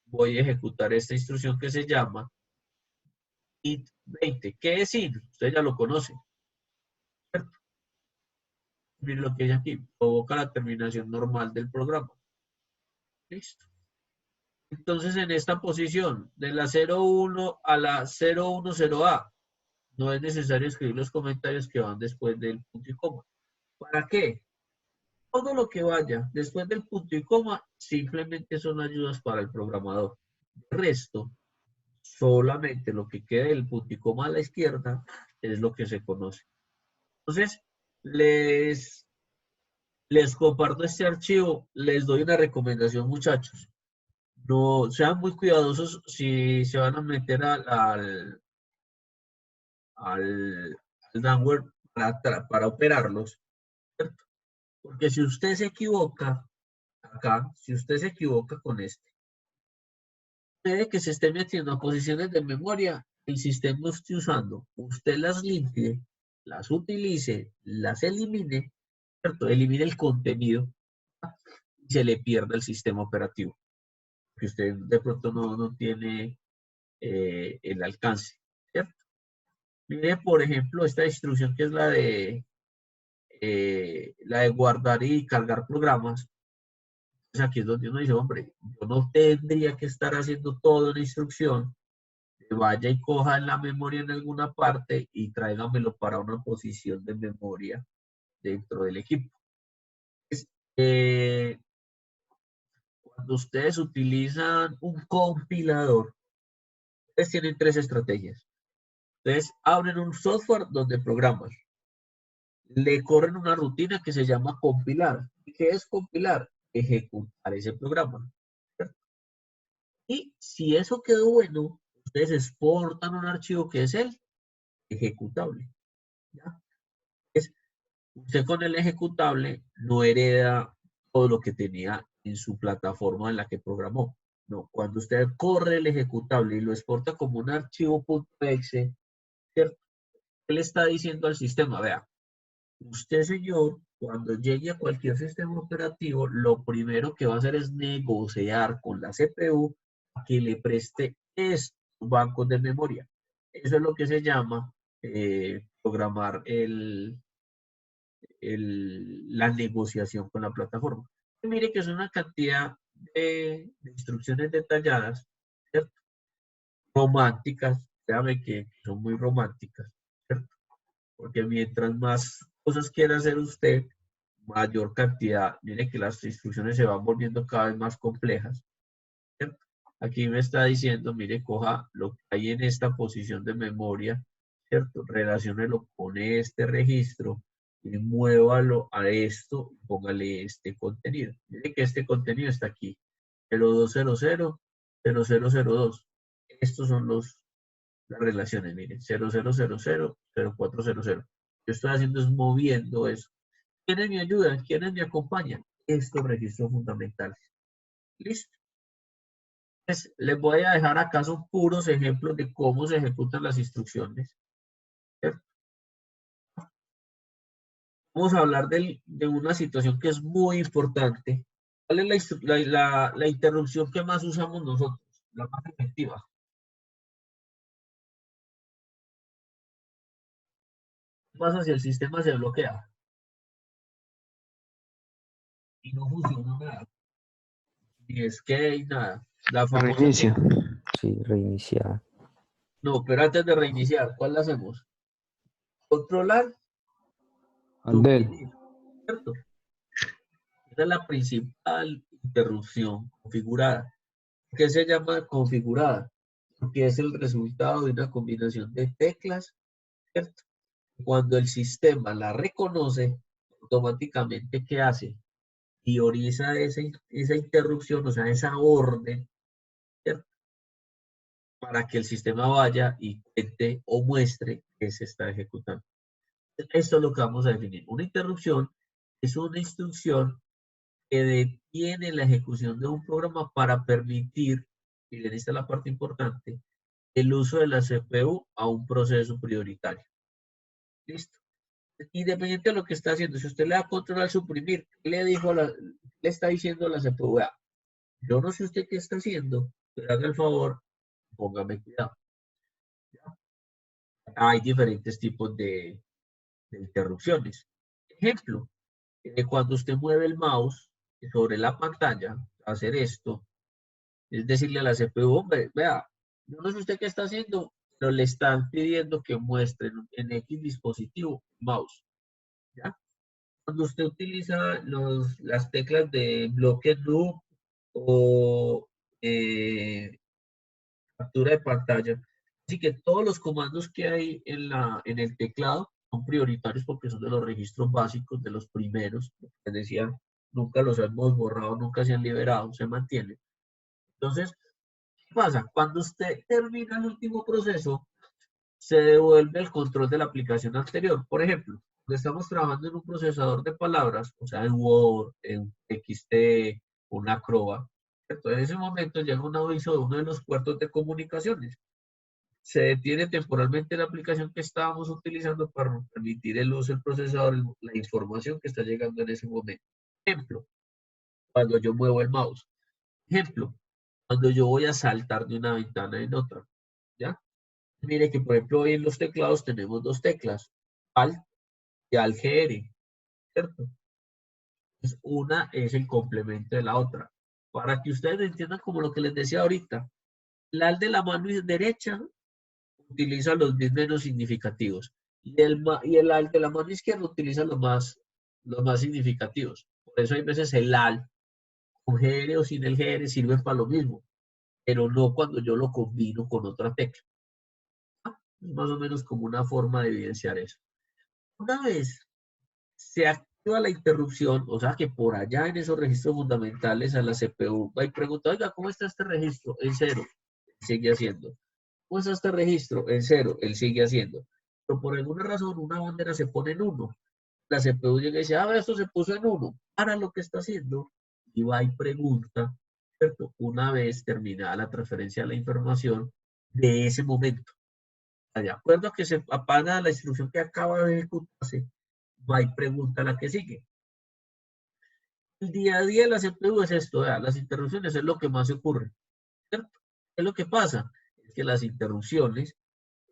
voy a ejecutar esta instrucción que se llama int20. ¿Qué es int? Usted ya lo conoce, ¿cierto? Miren lo que hay aquí, provoca la terminación normal del programa. Listo. Entonces, en esta posición, de la 01 a la 010A, no es necesario escribir los comentarios que van después del punto y coma. ¿Para qué? Todo lo que vaya después del punto y coma simplemente son ayudas para el programador. El resto, solamente lo que quede del punto y coma a la izquierda es lo que se conoce. Entonces, les comparto este archivo, les doy una recomendación, muchachos. No sean muy cuidadosos si se van a meter al downware para operarlos, ¿cierto? Porque si usted se equivoca acá, si usted se equivoca con puede que se esté metiendo a posiciones de memoria, el sistema esté usando, usted las limpie, las utilice, las elimine, ¿cierto? Elimine el contenido y se le pierda el sistema operativo, que usted de pronto no tiene el alcance, ¿cierto? Mire, por ejemplo, esta instrucción que es la de guardar y cargar programas. Pues aquí es donde uno dice, hombre, yo no tendría que estar haciendo toda una instrucción, que vaya y coja en la memoria en alguna parte y tráigamelo para una posición de memoria dentro del equipo. Eh, Cuando ustedes utilizan un compilador, ustedes tienen tres estrategias. Ustedes abren un software donde programan. Le corren una rutina que se llama compilar. ¿Qué es compilar? ejecutar ese programa, ¿cierto? Y si eso quedó bueno, ustedes exportan un archivo que es el ejecutable, ¿ya? Usted con el ejecutable no hereda todo lo que tenía en su plataforma en la que programó. No, cuando usted corre el ejecutable y lo exporta como un archivo .exe, ¿cierto? Él está diciendo al sistema, vea, usted, señor, cuando llegue a cualquier sistema operativo, lo primero que va a hacer es negociar con la CPU a que le preste estos bancos de memoria. Eso es lo que se llama programar la negociación con la plataforma. Y mire que es una cantidad de instrucciones detalladas, ¿cierto? Románticas, créame que son muy románticas, ¿cierto? Porque mientras más cosas quiera hacer usted, mayor cantidad, mire que las instrucciones se van volviendo cada vez más complejas, ¿cierto? Aquí me está diciendo, mire, coja lo que hay en esta posición de memoria, ¿cierto? Relaciónelo con este registro y muévalo a esto, póngale este contenido. Mire que este contenido está aquí, 0200-0002. Estos son las relaciones, miren, 0000-0400. Yo estoy haciendo es moviendo eso. ¿Quiénes me ayudan? ¿Quiénes me acompañan? Estos registros fundamentales. ¿Listo? Pues, les voy a dejar acá son puros ejemplos de cómo se ejecutan las instrucciones, ¿cierto? Vamos a hablar de una situación que es muy importante. ¿Cuál es la interrupción que más usamos nosotros? La más efectiva. ¿Qué pasa si el sistema se bloquea y no funciona nada? Ni escape, nada. La famosa Reinicio. Sí, reiniciar. No, pero antes de reiniciar, ¿cuál la hacemos? Controlar, Andel. suprimir, ¿cierto? Esa es la principal interrupción configurada. ¿Por qué se llama configurada? Porque es el resultado de una combinación de teclas, ¿cierto? Cuando el sistema la reconoce, automáticamente, ¿qué hace? Prioriza esa interrupción, o sea, esa orden, ¿cierto? Para que el sistema vaya y cuente o muestre que se está ejecutando. Esto es lo que vamos a definir. Una interrupción es una instrucción que detiene la ejecución de un programa para permitir, y bien, esta es la parte importante, el uso de la CPU a un proceso prioritario. ¿Listo? Independiente de lo que está haciendo, si usted le da control al suprimir, le está diciendo a la CPU, vea, yo no sé usted qué está haciendo, pero haga el favor, póngame cuidado. ¿Ya? Hay diferentes tipos de interrupciones. Ejemplo, cuando usted mueve el mouse sobre la pantalla, hacer esto, es decirle a la CPU, hombre, vea, yo no sé usted qué está haciendo, pero le están pidiendo que muestre en X dispositivo mouse, ¿ya? Cuando usted utiliza las teclas de bloque loop o captura de pantalla, así que todos los comandos que hay en el teclado son prioritarios porque son de los registros básicos, de los primeros, les decía, nunca los hemos borrado, nunca se han liberado, se mantienen. Entonces, ¿qué pasa? Cuando usted termina el último proceso, se devuelve el control de la aplicación anterior. Por ejemplo, cuando estamos trabajando en un procesador de palabras, o sea, en Word, en XT, una Acrobat, en ese momento llega un aviso de uno de los puertos de comunicaciones. Se detiene temporalmente la aplicación que estábamos utilizando para permitir el uso del procesador, la información que está llegando en ese momento. Ejemplo, cuando yo muevo el mouse. Ejemplo, cuando yo voy a saltar de una ventana en otra. ¿Ya? Mire que, por ejemplo, hoy en los teclados tenemos dos teclas, Alt y Alt-GR, ¿cierto? Entonces, una es el complemento de la otra. Para que ustedes entiendan como lo que les decía ahorita, el Alt de la mano derecha utiliza los bits menos significativos y el Alt de la mano izquierda utiliza los más significativos. Por eso hay veces el Alt con GR o sin el GR sirven para lo mismo, pero no cuando yo lo combino con otra tecla. Es más o menos como una forma de evidenciar eso. Una vez se a la interrupción, o sea que por allá en esos registros fundamentales a la CPU va y pregunta, oiga, ¿cómo está este registro? En 0, sigue haciendo. ¿Cómo está este registro? En 0, él sigue haciendo. Pero por alguna razón una bandera se pone en 1. La CPU llega y dice, esto se puso en 1. Para lo que está haciendo. Y va y pregunta, ¿cierto? Una vez terminada la transferencia de la información de ese momento. De acuerdo a que se apaga la instrucción que acaba de ejecutarse, va y pregunta la que sigue. El día a día de la CPU es esto, las interrupciones es lo que más se ocurre, ¿cierto? ¿Qué es lo que pasa? Es que las interrupciones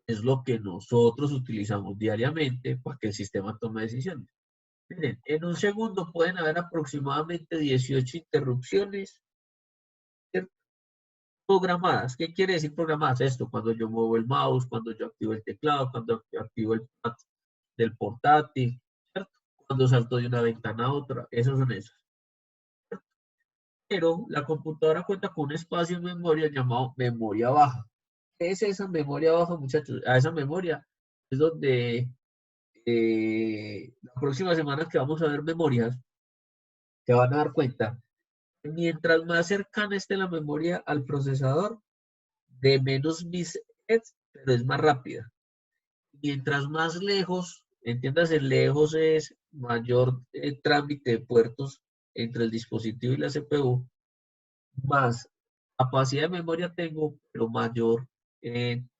es lo que nosotros utilizamos diariamente para que el sistema tome decisiones. Miren, en un segundo pueden haber aproximadamente 18 interrupciones, ¿cierto? Programadas. ¿Qué quiere decir programadas? Esto, cuando yo muevo el mouse, cuando yo activo el teclado, cuando yo activo el pad del portátil, ¿cierto? Cuando salto de una ventana a otra, esos son esos. Pero la computadora cuenta con un espacio en memoria llamado memoria baja. ¿Qué es esa memoria baja, muchachos? A esa memoria es donde la próxima semana que vamos a ver memorias, se van a dar cuenta que mientras más cercana esté la memoria al procesador, de menos bits es, pero es más rápida. Mientras más lejos, entiéndase, lejos es mayor trámite de puertos entre el dispositivo y la CPU, más capacidad de memoria tengo, pero mayor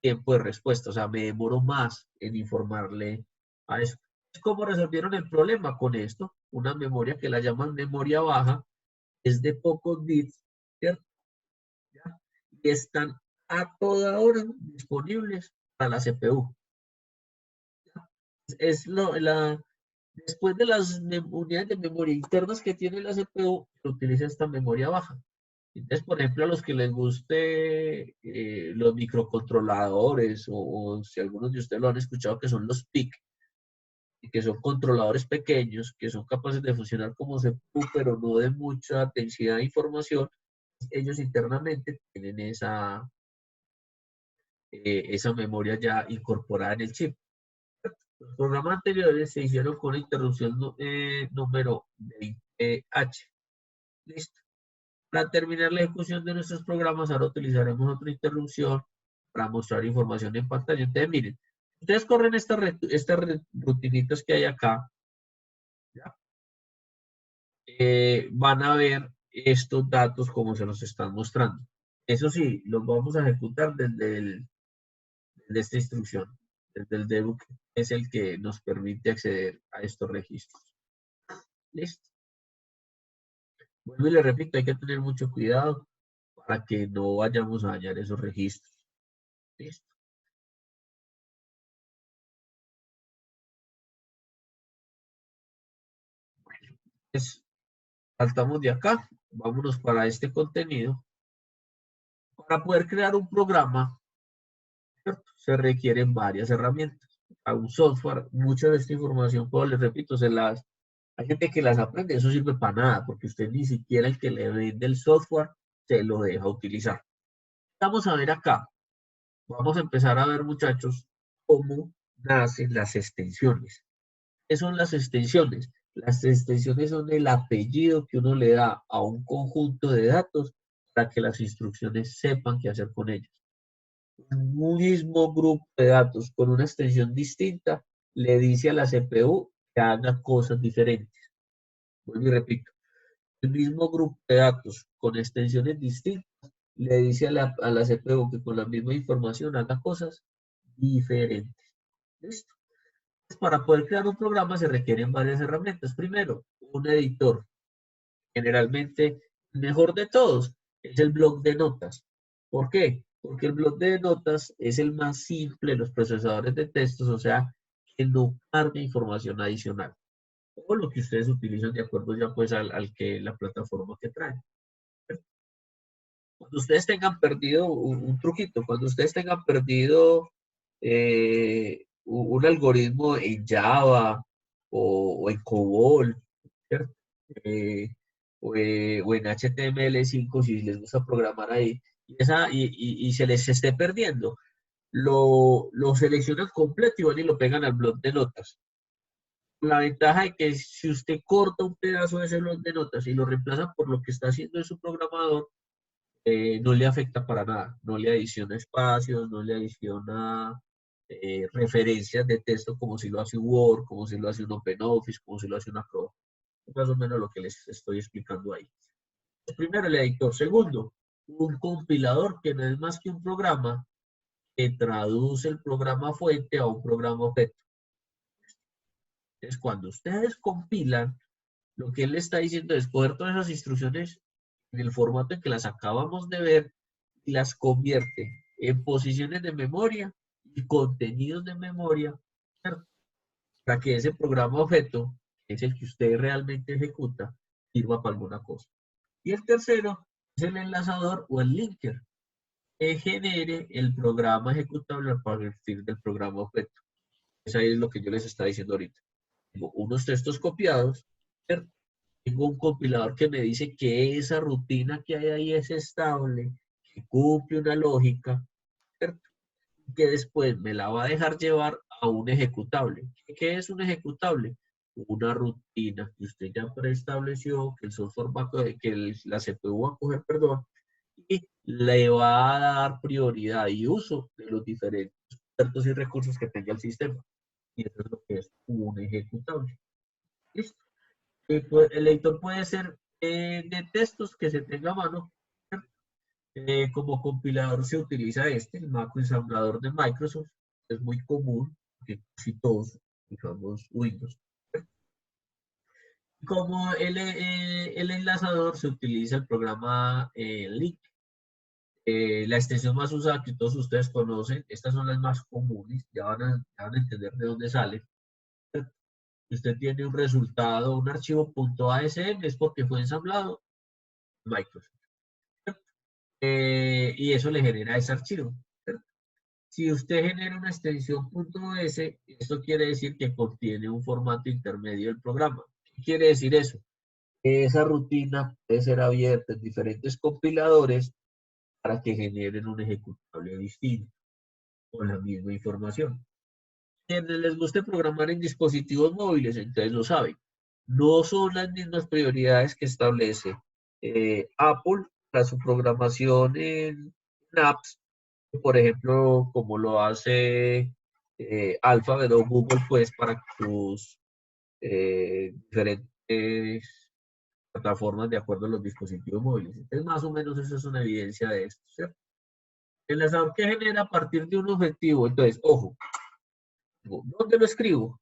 tiempo de respuesta. O sea, me demoro más en informarle a eso. ¿Cómo resolvieron el problema con esto? Una memoria que la llaman memoria baja, es de pocos bits, ¿cierto? ¿Ya? Y están a toda hora disponibles para la CPU. Es después de las unidades de memoria internas que tiene la CPU, se utiliza esta memoria baja. Entonces, por ejemplo, a los que les guste los microcontroladores o si algunos de ustedes lo han escuchado, que son los PIC, que son controladores pequeños, que son capaces de funcionar como CPU, pero no de mucha densidad de información, ellos internamente tienen esa memoria ya incorporada en el chip. Los programas anteriores se hicieron con la interrupción número 20H. Listo. Para terminar la ejecución de nuestros programas, ahora utilizaremos otra interrupción para mostrar información en pantalla. Entonces, miren, ustedes corren estas rutinitas que hay acá, ¿ya? Van a ver estos datos como se los están mostrando. Eso sí, los vamos a ejecutar desde esta instrucción, desde el debug, que es el que nos permite acceder a estos registros. Listo. Vuelvo y le repito, hay que tener mucho cuidado para que no vayamos a dañar esos registros. Listo. Bueno, pues saltamos de acá, vámonos para este contenido. Para poder crear un programa, ¿cierto? Se requieren varias herramientas. A un software, mucha de esta información, como les repito, hay gente que las aprende, eso sirve para nada, porque usted ni siquiera el que le vende el software se lo deja utilizar. Vamos a ver acá, vamos a empezar a ver, muchachos, cómo nacen las extensiones. ¿Qué son las extensiones? Las extensiones son el apellido que uno le da a un conjunto de datos para que las instrucciones sepan qué hacer con ellos. Un mismo grupo de datos con una extensión distinta le dice a la CPU que haga cosas diferentes. Vuelvo y repito, el mismo grupo de datos con extensiones distintas le dice a la CPU que con la misma información haga cosas diferentes. ¿Listo? Para poder crear un programa se requieren varias herramientas. Primero, un editor. Generalmente, el mejor de todos es el bloc de notas. ¿Por qué? Porque el bloc de notas es el más simple de los procesadores de textos, o sea, que no carga información adicional. O lo que ustedes utilizan de acuerdo ya pues al que la plataforma que trae. Cuando ustedes tengan perdido un truquito, cuando ustedes tengan perdido un algoritmo en Java o en COBOL, ¿cierto? O en HTML5, si les gusta programar ahí, y se les esté perdiendo, lo seleccionan completo y van y lo pegan al bloc de notas. La ventaja de que si usted corta un pedazo de ese bloc de notas y lo reemplaza por lo que está haciendo en su programador, no le afecta para nada, no le adiciona espacios, no le adiciona referencias de texto como si lo hace un Word, como si lo hace un OpenOffice, como si lo hace una Acrobat. Es más o menos lo que les estoy explicando ahí. Primero, el editor. Segundo, un compilador que no es más que un programa que traduce el programa fuente a un programa objeto. Entonces, cuando ustedes compilan, lo que él le está diciendo es coger todas esas instrucciones en el formato en que las acabamos de ver y las convierte en posiciones de memoria y contenidos de memoria, ¿cierto? Para que ese programa objeto, que es el que usted realmente ejecuta, sirva para alguna cosa. Y el tercero es el enlazador o el linker, que genere el programa ejecutable a partir del programa objeto. Eso es lo que yo les estaba diciendo ahorita. Tengo unos textos copiados, ¿cierto? Tengo un compilador que me dice que esa rutina que hay ahí es estable, que cumple una lógica, ¿cierto? Que después me la va a dejar llevar a un ejecutable. ¿Qué es un ejecutable? Una rutina que usted ya preestableció, que el software va a coger, que la CPU va a coger, perdón, y le va a dar prioridad y uso de los diferentes expertos y recursos que tenga el sistema. Y eso es lo que es un ejecutable. ¿Listo? El editor puede ser de textos que se tenga a mano. Como compilador se utiliza el macro ensamblador de Microsoft. Es muy común, que casi todos usamos Windows. Como el enlazador se utiliza el programa Link. La extensión más usada que todos ustedes conocen, estas son las más comunes, ya van a entender de dónde salen. Usted tiene un resultado, un archivo .asm, es porque fue ensamblado en Microsoft. Y eso le genera ese archivo. ¿Cierto? Si usted genera una extensión .s, esto quiere decir que contiene un formato intermedio del programa. ¿Qué quiere decir eso? Esa rutina puede ser abierta en diferentes compiladores para que generen un ejecutable distinto con la misma información. Quienes les guste programar en dispositivos móviles, entonces lo saben. No son las mismas prioridades que establece Apple para su programación en apps, por ejemplo, como lo hace Alphabet o Google, pues para sus diferentes plataformas de acuerdo a los dispositivos móviles. Entonces, más o menos eso es una evidencia de esto, ¿cierto? El enlazador que genera a partir de un objetivo. Entonces, ojo, ¿dónde lo escribo?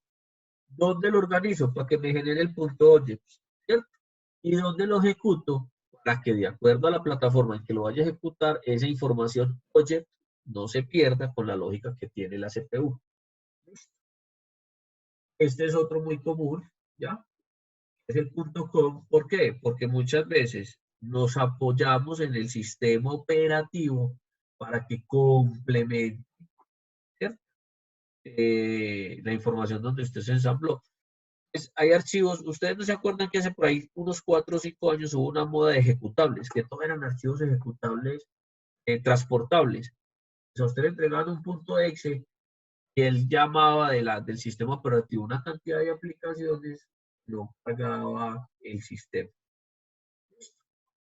¿Dónde lo organizo? Para que me genere el punto object, ¿cierto? ¿Y dónde lo ejecuto? Para que de acuerdo a la plataforma en que lo vaya a ejecutar, esa información object no se pierda con la lógica que tiene la CPU. Este es otro muy común, ¿ya? Es el .com. ¿Por qué? Porque muchas veces nos apoyamos en el sistema operativo para que complemente, ¿cierto? La información donde usted se ensambló. Pues hay archivos, ustedes no se acuerdan que hace por ahí unos 4 o 5 años hubo una moda de ejecutables, que todos eran archivos ejecutables transportables. O sea, usted le entregaban un .exe y él llamaba del sistema operativo una cantidad de aplicaciones, no pagaba el sistema.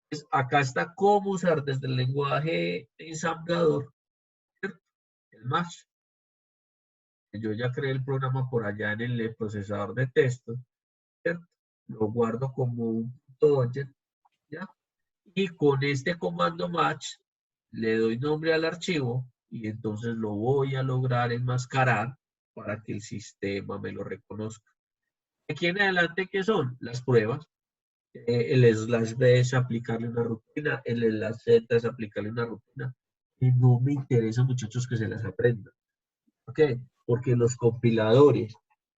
Entonces, acá está cómo usar desde el lenguaje ensamblador, ¿cierto? El match. Yo ya creé el programa por allá en el procesador de texto, ¿cierto? Lo guardo como un .object, ¿ya? Y con este comando match le doy nombre al archivo y entonces lo voy a lograr enmascarar para que el sistema me lo reconozca. Aquí en adelante, ¿qué son? Las pruebas. El slash B es aplicarle una rutina, el slash Z es aplicarle una rutina. Y no me interesa, muchachos, que se las aprendan. ¿Por qué? Porque los compiladores,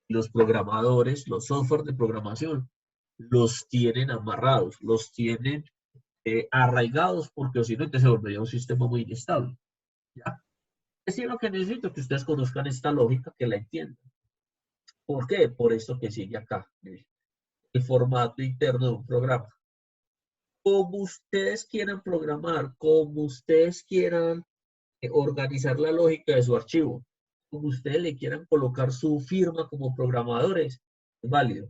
los programadores, los software de programación, los tienen amarrados, los tienen arraigados, porque si no, entonces se volvería un sistema muy inestable. ¿Ya? Es lo que necesito que ustedes conozcan esta lógica, que la entiendan. ¿Por qué? Por esto que sigue acá. El formato interno de un programa. Como ustedes quieran programar, como ustedes quieran organizar la lógica de su archivo, como ustedes le quieran colocar su firma como programadores, es válido.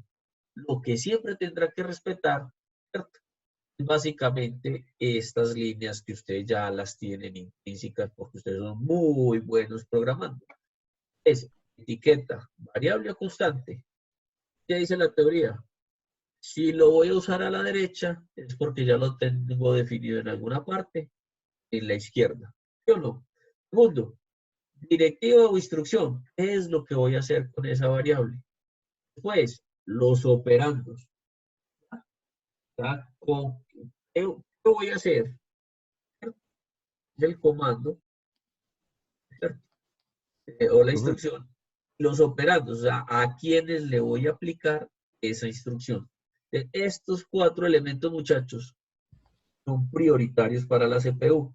Lo que siempre tendrá que respetar, ¿cierto? Es básicamente estas líneas que ustedes ya las tienen intrínsecas porque ustedes son muy buenos programando. Es etiqueta, variable o constante. ¿Qué dice la teoría? Si lo voy a usar a la derecha, es porque ya lo tengo definido en alguna parte, en la izquierda. ¿Sí o no? Segundo, directiva o instrucción. ¿Qué es lo que voy a hacer con esa variable? Pues, los operandos. ¿Ya? ¿Qué voy a hacer? Es el comando, ¿cierto? O la Profe, instrucción. Los operandos, o sea, a quienes le voy a aplicar esa instrucción. Estos 4 elementos, muchachos, son prioritarios para la CPU.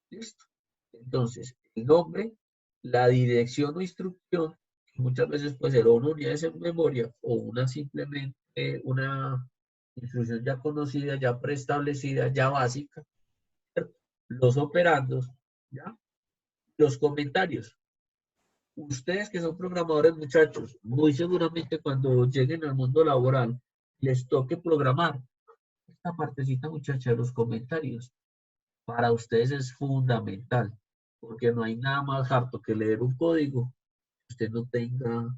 ¿Listo? Entonces, el nombre, la dirección o instrucción, que muchas veces puede ser o una unidad de memoria o una simplemente una instrucción ya conocida, ya preestablecida, ya básica, ¿cierto? Los operandos, ¿ya? Los comentarios. Ustedes que son programadores, muchachos, muy seguramente cuando lleguen al mundo laboral, les toque programar. Esta partecita, muchacha, de los comentarios, para ustedes es fundamental, porque no hay nada más harto que leer un código que usted no tenga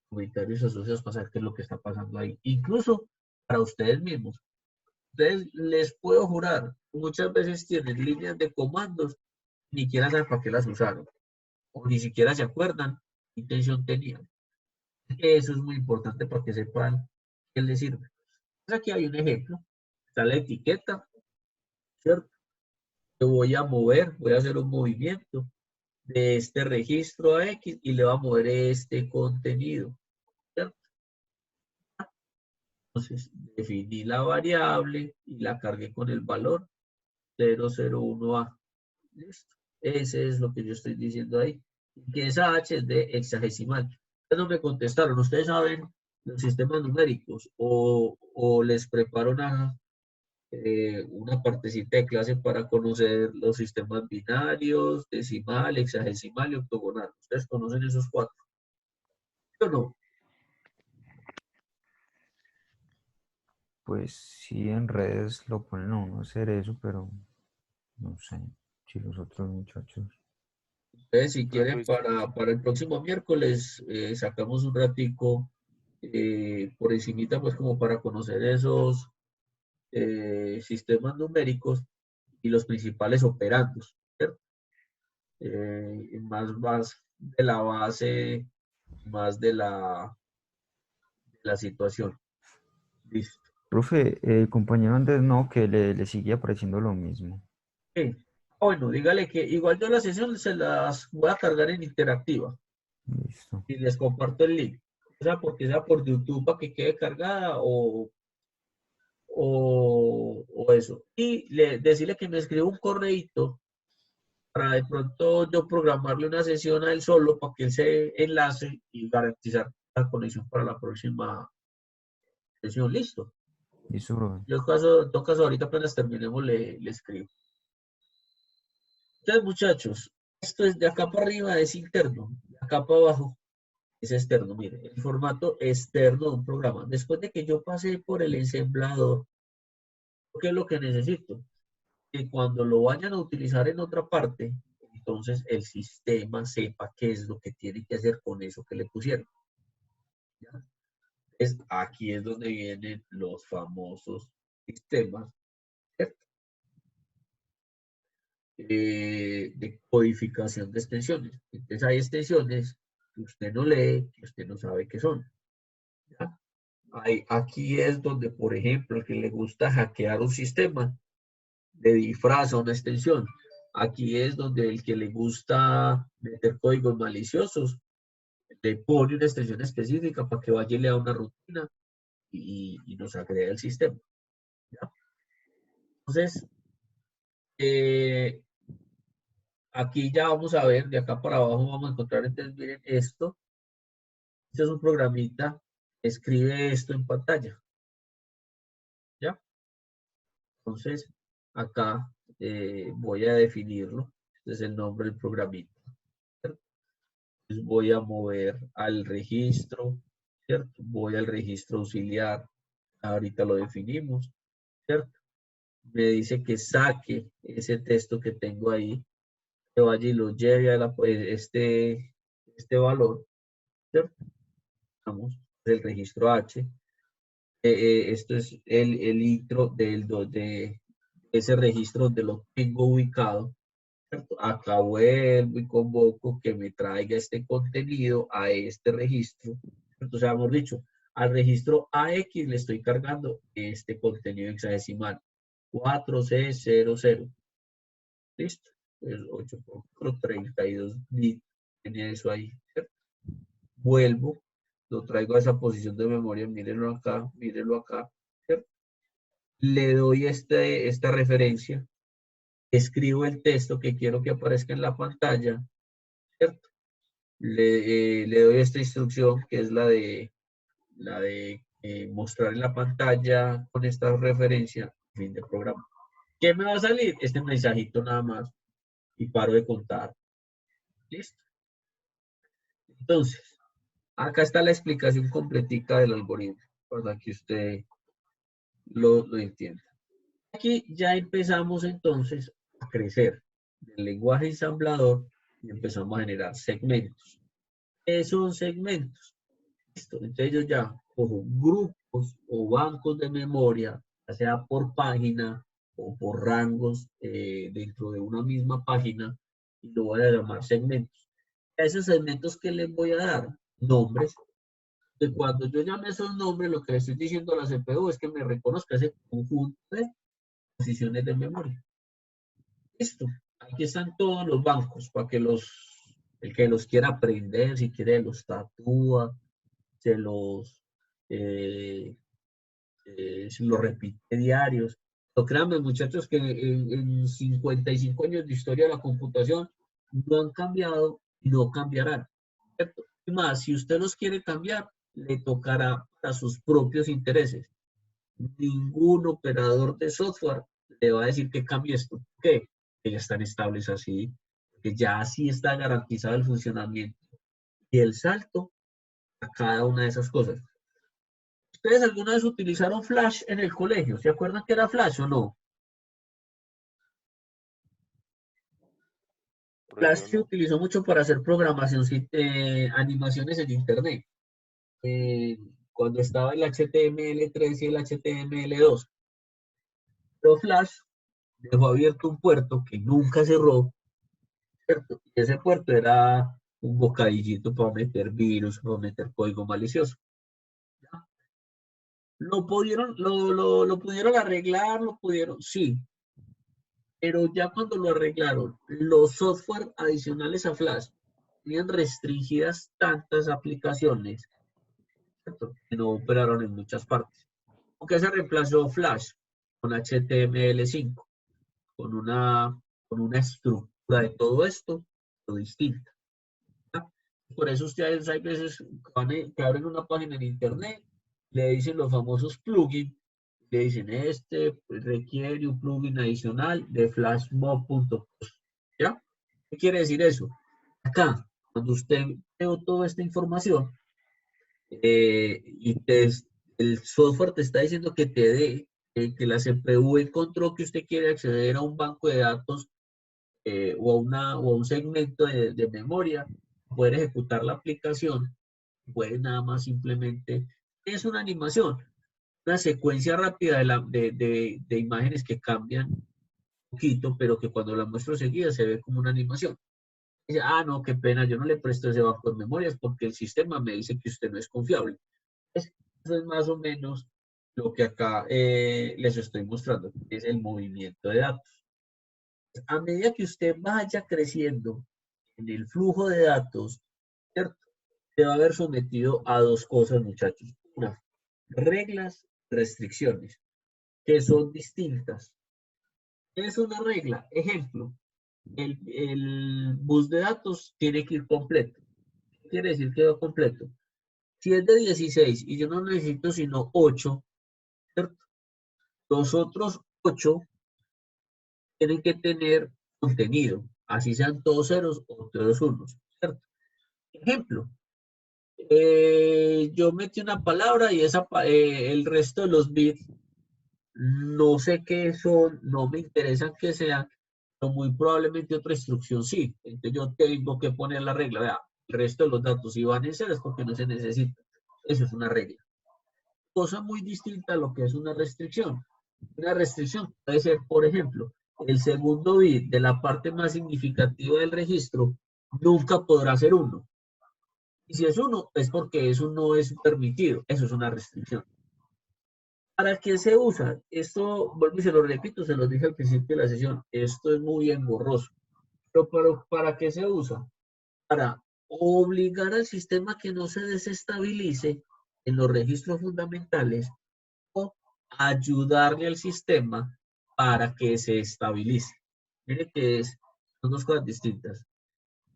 comentarios asociados para saber qué es lo que está pasando ahí. Incluso para ustedes mismos. Ustedes les puedo jurar, muchas veces tienen líneas de comandos, ni siquiera saben para qué las usaron, o ni siquiera se acuerdan qué intención tenían. Eso es muy importante para que sepan qué les sirve. Pues aquí hay un ejemplo. Está la etiqueta, ¿cierto? Yo voy a mover, voy a hacer un movimiento de este registro a X y le va a mover este contenido, ¿cierto? Entonces, definí la variable y la cargué con el valor 001A. ¿Listo? Ese es lo que yo estoy diciendo ahí. Y que esa H es de hexadecimal. Ustedes no me contestaron. ¿Ustedes saben los sistemas numéricos? O les preparo una partecita de clase para conocer los sistemas binarios, decimal, hexadecimal y octogonal. ¿Ustedes conocen esos 4? ¿Sí o no? pues sí, en redes lo ponen a uno a hacer eso, pero no sé si los otros muchachos. Entonces, si quieren, Profe, para el próximo miércoles sacamos un ratico por encimita, pues como para conocer esos sistemas numéricos y los principales operandos, ¿cierto? Más de la base, más de la situación. Listo. Profe, el compañero Andrés no, que le sigue apareciendo lo mismo. Sí. Bueno, dígale que igual yo la sesión se las voy a cargar en interactiva Listo. y les comparto el link. O sea, porque sea por YouTube para que quede cargada o eso. Y decirle que me escriba un correíto para de pronto yo programarle una sesión a él solo para que él se enlace y garantizar la conexión para la próxima sesión. Listo. Listo, profe. Yo en todo caso ahorita apenas terminemos le escribo. Entonces, muchachos, esto es de acá para arriba es interno, de acá para abajo es externo. Mire, el formato externo de un programa. Después de que yo pasé por el ensamblador, ¿qué es lo que necesito? Que cuando lo vayan a utilizar en otra parte, entonces el sistema sepa qué es lo que tiene que hacer con eso que le pusieron. ¿Ya? Aquí es donde vienen los famosos sistemas, ¿cierto? De codificación de extensiones. Entonces hay extensiones que usted no lee, que usted no sabe qué son. ¿Ya? Aquí es donde, por ejemplo, el que le gusta hackear un sistema, le disfraza una extensión. Aquí es donde el que le gusta meter códigos maliciosos, le pone una extensión específica para que vaya y lea una rutina y nos agrega el sistema. ¿Ya? Entonces, eh, aquí ya vamos a ver, de acá para abajo vamos a encontrar, entonces miren esto. Este es un programita, escribe esto en pantalla. ¿Ya? Entonces, acá voy a definirlo. Este es el nombre del programita. Entonces voy a mover al registro ¿cierto? Voy al registro auxiliar, ahorita lo definimos, ¿cierto? Me dice que saque ese texto que tengo ahí, que vaya y lo lleve a este valor, ¿cierto? Vamos, del registro H. Esto es el intro de ese registro donde lo tengo ubicado, ¿cierto? Acá vuelvo y convoco que me traiga este contenido a este registro, ¿cierto? O sea, hemos dicho, al registro AX le estoy cargando este contenido hexadecimal, 4C00. ¿Listo? Es 8 por 4, 32 bits. Tenía eso ahí, ¿cierto? Vuelvo, lo traigo a esa posición de memoria, mírenlo acá, ¿cierto? Le doy esta referencia, escribo el texto que quiero que aparezca en la pantalla, ¿cierto? Le doy esta instrucción que es la de mostrar en la pantalla con esta referencia, fin del programa. ¿Qué me va a salir? Este mensajito nada más y paro de contar. ¿Listo? Entonces, acá está la explicación completica del algoritmo para que usted lo entienda. Aquí ya empezamos entonces a crecer del lenguaje ensamblador y empezamos a generar segmentos. ¿Qué son segmentos? Listo. Entonces yo ya cojo grupos o bancos de memoria, ya sea por página o por rangos dentro de una misma página y lo voy a llamar segmentos. A esos segmentos, ¿qué les voy a dar? Nombres. De cuando yo llame esos nombres, lo que le estoy diciendo a la CPU es que me reconozca ese conjunto de posiciones de memoria. Listo. Aquí están todos los bancos para que el que los quiera aprender, si quiere los tatúa, eh, se los repite diarios. Pero créanme, muchachos, que en 55 años de historia de la computación no han cambiado y no cambiarán. ¿Cierto? Y más, si usted los quiere cambiar, le tocará a sus propios intereses. Ningún operador de software le va a decir que cambie esto. ¿Por qué? Que ya están estables así, que ya así está garantizado el funcionamiento y el salto a cada una de esas cosas. ¿Ustedes alguna vez utilizaron Flash en el colegio? ¿Se acuerdan que era Flash o no? Pero Flash yo se no. utilizó mucho para hacer programación, animaciones en Internet. Eh, Cuando estaba el HTML3 y el HTML2. Pero Flash dejó abierto un puerto que nunca cerró, ¿cierto? Y ese puerto era un bocadillito para meter virus, para meter código malicioso. ¿Ya? Lo pudieron arreglar, sí, pero ya cuando lo arreglaron, los software adicionales a Flash tenían restringidas tantas aplicaciones, ¿cierto? Que no operaron en muchas partes. Aunque se reemplazó Flash con HTML5, con una estructura de todo esto, lo distinta. ¿Ya? Por eso ustedes hay veces que abren una página en internet, le dicen los famosos plugins, le dicen este requiere un plugin adicional de flashmob.com. ¿Ya? ¿Qué quiere decir eso? Acá, cuando usted veo toda esta información y el software te está diciendo que te dé, que la CPU encontró que usted quiere acceder a un banco de datos o a un segmento de memoria, poder ejecutar la aplicación, puede nada más simplemente, es una animación, una secuencia rápida de imágenes que cambian un poquito, pero que cuando la muestro seguida se ve como una animación. Dice, no, qué pena, yo no le presto ese banco de memorias porque el sistema me dice que usted no es confiable. Eso es más o menos lo que acá les estoy mostrando, que es el movimiento de datos. A medida que usted vaya creciendo en el flujo de datos, ¿cierto? Se va a ver sometido a dos cosas, muchachos. Una, reglas, restricciones, que son distintas. ¿Qué es una regla? Ejemplo, el bus de datos tiene que ir completo. ¿Qué quiere decir que va completo? Si es de 16 y yo no necesito sino 8, ¿cierto? Los otros 8 tienen que tener contenido, así sean todos ceros o todos unos, ¿cierto? Ejemplo, Yo metí una palabra y el resto de los bits no sé qué son, no me interesan que sean, pero muy probablemente otra instrucción sí. Entonces yo tengo que poner la regla. Vea, el resto de los datos si van en cero es porque no se necesita. Eso es una regla. Cosa muy distinta a lo que es una restricción. Una restricción puede ser, por ejemplo, el segundo bit de la parte más significativa del registro nunca podrá ser 1. Y si es 1, es porque eso no es permitido. Eso es una restricción. ¿Para qué se usa? Esto, vuelvo y se lo repito, se lo dije al principio de la sesión, esto es muy engorroso. Pero ¿para qué se usa? Para obligar al sistema a que no se desestabilice en los registros fundamentales o ayudarle al sistema para que se estabilice. Mire que son dos cosas distintas.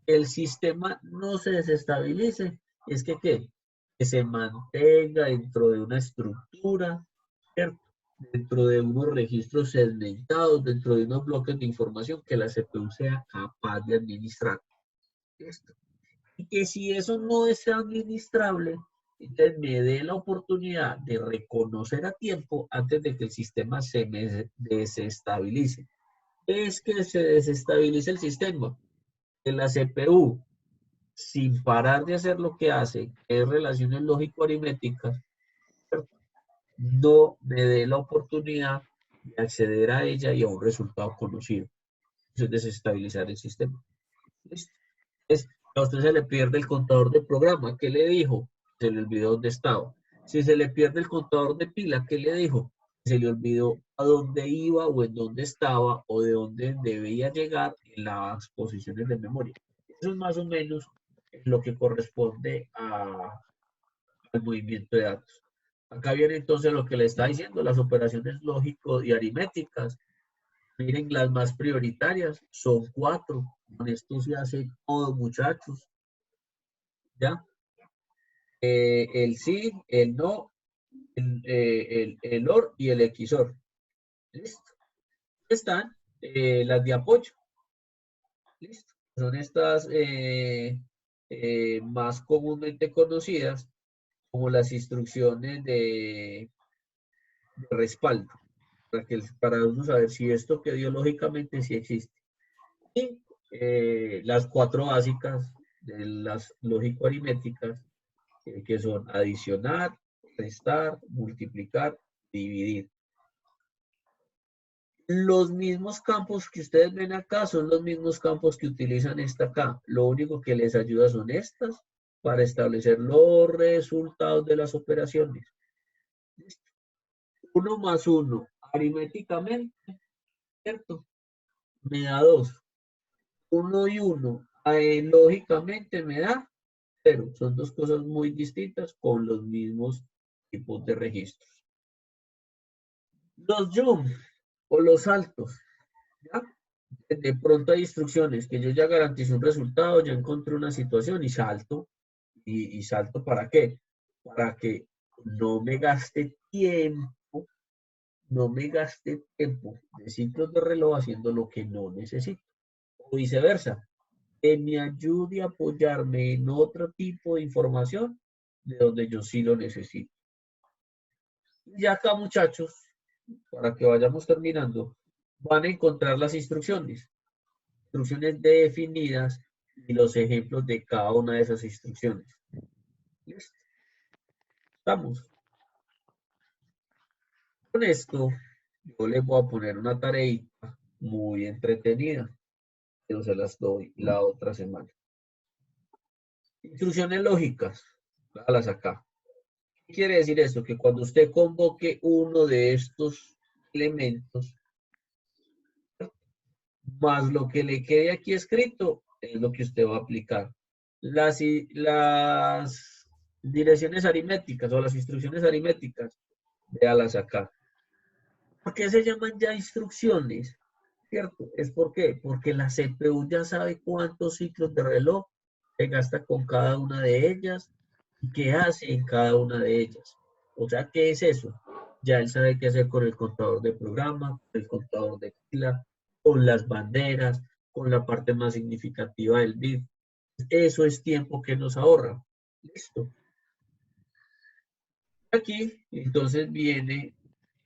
El sistema no se desestabilice, es que ¿qué? Que se mantenga dentro de una estructura, ¿cierto? Dentro de unos registros segmentados, dentro de unos bloques de información que la CPU sea capaz de administrar. ¿Listo? Y que si eso no es administrable, entonces me dé la oportunidad de reconocer a tiempo antes de que el sistema se me desestabilice. Es que se desestabilice el sistema, que la CPU, sin parar de hacer lo que hace, que es relaciones lógico-aritméticas, no me dé la oportunidad de acceder a ella y a un resultado conocido. Eso es desestabilizar el sistema. ¿Listo? Entonces, a usted se le pierde el contador de programa. ¿Qué le dijo? Se le olvidó dónde estaba. Si se le pierde el contador de pila, ¿qué le dijo? Se le olvidó a dónde iba o en dónde estaba o de dónde debía llegar en las posiciones de memoria. Eso es más o menos lo que corresponde al movimiento de datos. Acá viene entonces lo que le está diciendo, las operaciones lógico y aritméticas. Miren, las más prioritarias son 4. Con esto se hace todo, muchachos. ¿Ya? El sí, el no, el OR y el XOR. ¿Listo? Están las de apoyo. ¿Listo? Son estas más comúnmente conocidas como las instrucciones de respaldo. Para uno saber si esto que dio lógicamente sí existe. Y las 4 básicas de las lógico-aritméticas, que son adicionar, restar, multiplicar, dividir. Los mismos campos que ustedes ven acá son los mismos campos que utilizan esta acá. Lo único que les ayuda son estas para establecer los resultados de las operaciones. 1 más 1, aritméticamente, ¿cierto? Me da 2. 1 y 1, lógicamente me da 0. Son dos cosas muy distintas con los mismos tipos de registros. Los jump o los saltos, ¿ya? De pronto hay instrucciones que yo ya garantizo un resultado, ya encontré una situación y salto. ¿Y salto para qué? Para que no me gaste tiempo, de ciclos de reloj haciendo lo que no necesito. O viceversa, que me ayude a apoyarme en otro tipo de información de donde yo sí lo necesito. Y acá, muchachos, para que vayamos terminando, van a encontrar las instrucciones definidas y los ejemplos de cada una de esas instrucciones. ¿Listo? Estamos. Con esto, yo les voy a poner una tareita muy entretenida, pero se las doy la otra semana. Instrucciones lógicas, las acá. ¿Qué quiere decir esto? Que cuando usted convoque uno de estos elementos, más lo que le quede aquí escrito, es lo que usted va a aplicar. Las direcciones aritméticas o las instrucciones aritméticas, véalas acá. ¿Por qué se llaman ya instrucciones? ¿Cierto? ¿Es por qué? Porque la CPU ya sabe cuántos ciclos de reloj se gasta con cada una de ellas y qué hace en cada una de ellas. O sea, ¿qué es eso? Ya él sabe qué hacer con el contador de programa, el contador de pila, con las banderas, con la parte más significativa del bit. Eso es tiempo que nos ahorra. Listo. Aquí, entonces, viene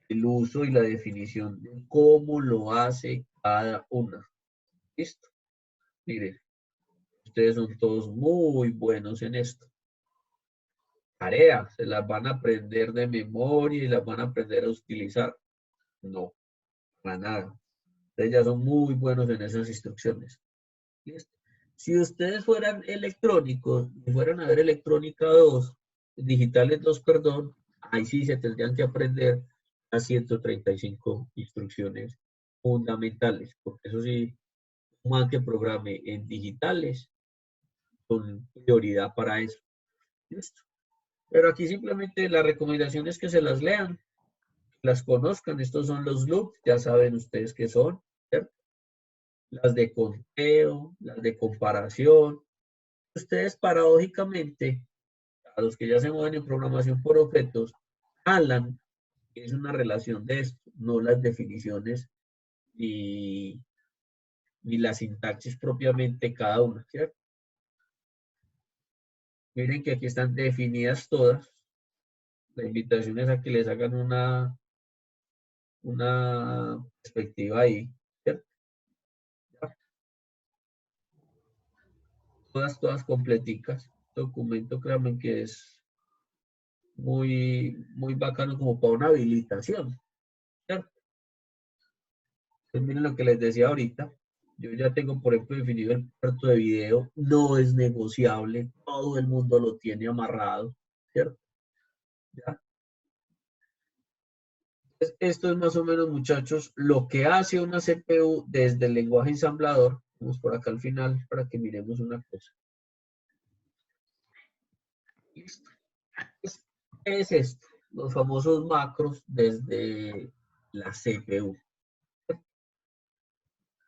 el uso y la definición de cómo lo hace cada una. ¿Listo? Miren, ustedes son todos muy buenos en esto. Tarea, se las van a aprender de memoria y las van a aprender a utilizar. No, para nada. Ustedes ya son muy buenos en esas instrucciones. ¿Listo? Si ustedes fueran electrónicos y fueran a ver electrónica 2, digitales 2, perdón, ahí sí se tendrían que aprender las 135 instrucciones fundamentales, porque eso sí, un man que programe en digitales con prioridad para eso. ¿Listo? Pero aquí simplemente la recomendación es que se las lean, las conozcan. Estos son los loops, ya saben ustedes qué son, ¿cierto? Las de conteo, las de comparación. Ustedes paradójicamente, a los que ya se mueven en programación por objetos, hablan, que es una relación de esto, no las definiciones ni, ni la sintaxis propiamente cada una, ¿cierto? Miren que aquí están definidas todas. La invitación es a que les hagan una perspectiva ahí, ¿cierto? Todas completicas. Documento, créanme que es muy bacano como para una habilitación, ¿cierto? Entonces, miren lo que les decía ahorita. Yo ya tengo, por ejemplo, definido el puerto de video. No es negociable. Todo el mundo lo tiene amarrado, ¿cierto? ¿Ya? Entonces, esto es más o menos, muchachos, lo que hace una CPU desde el lenguaje ensamblador. Vamos por acá al final para que miremos una cosa. ¿Listo? ¿Qué es esto? Los famosos macros desde la CPU.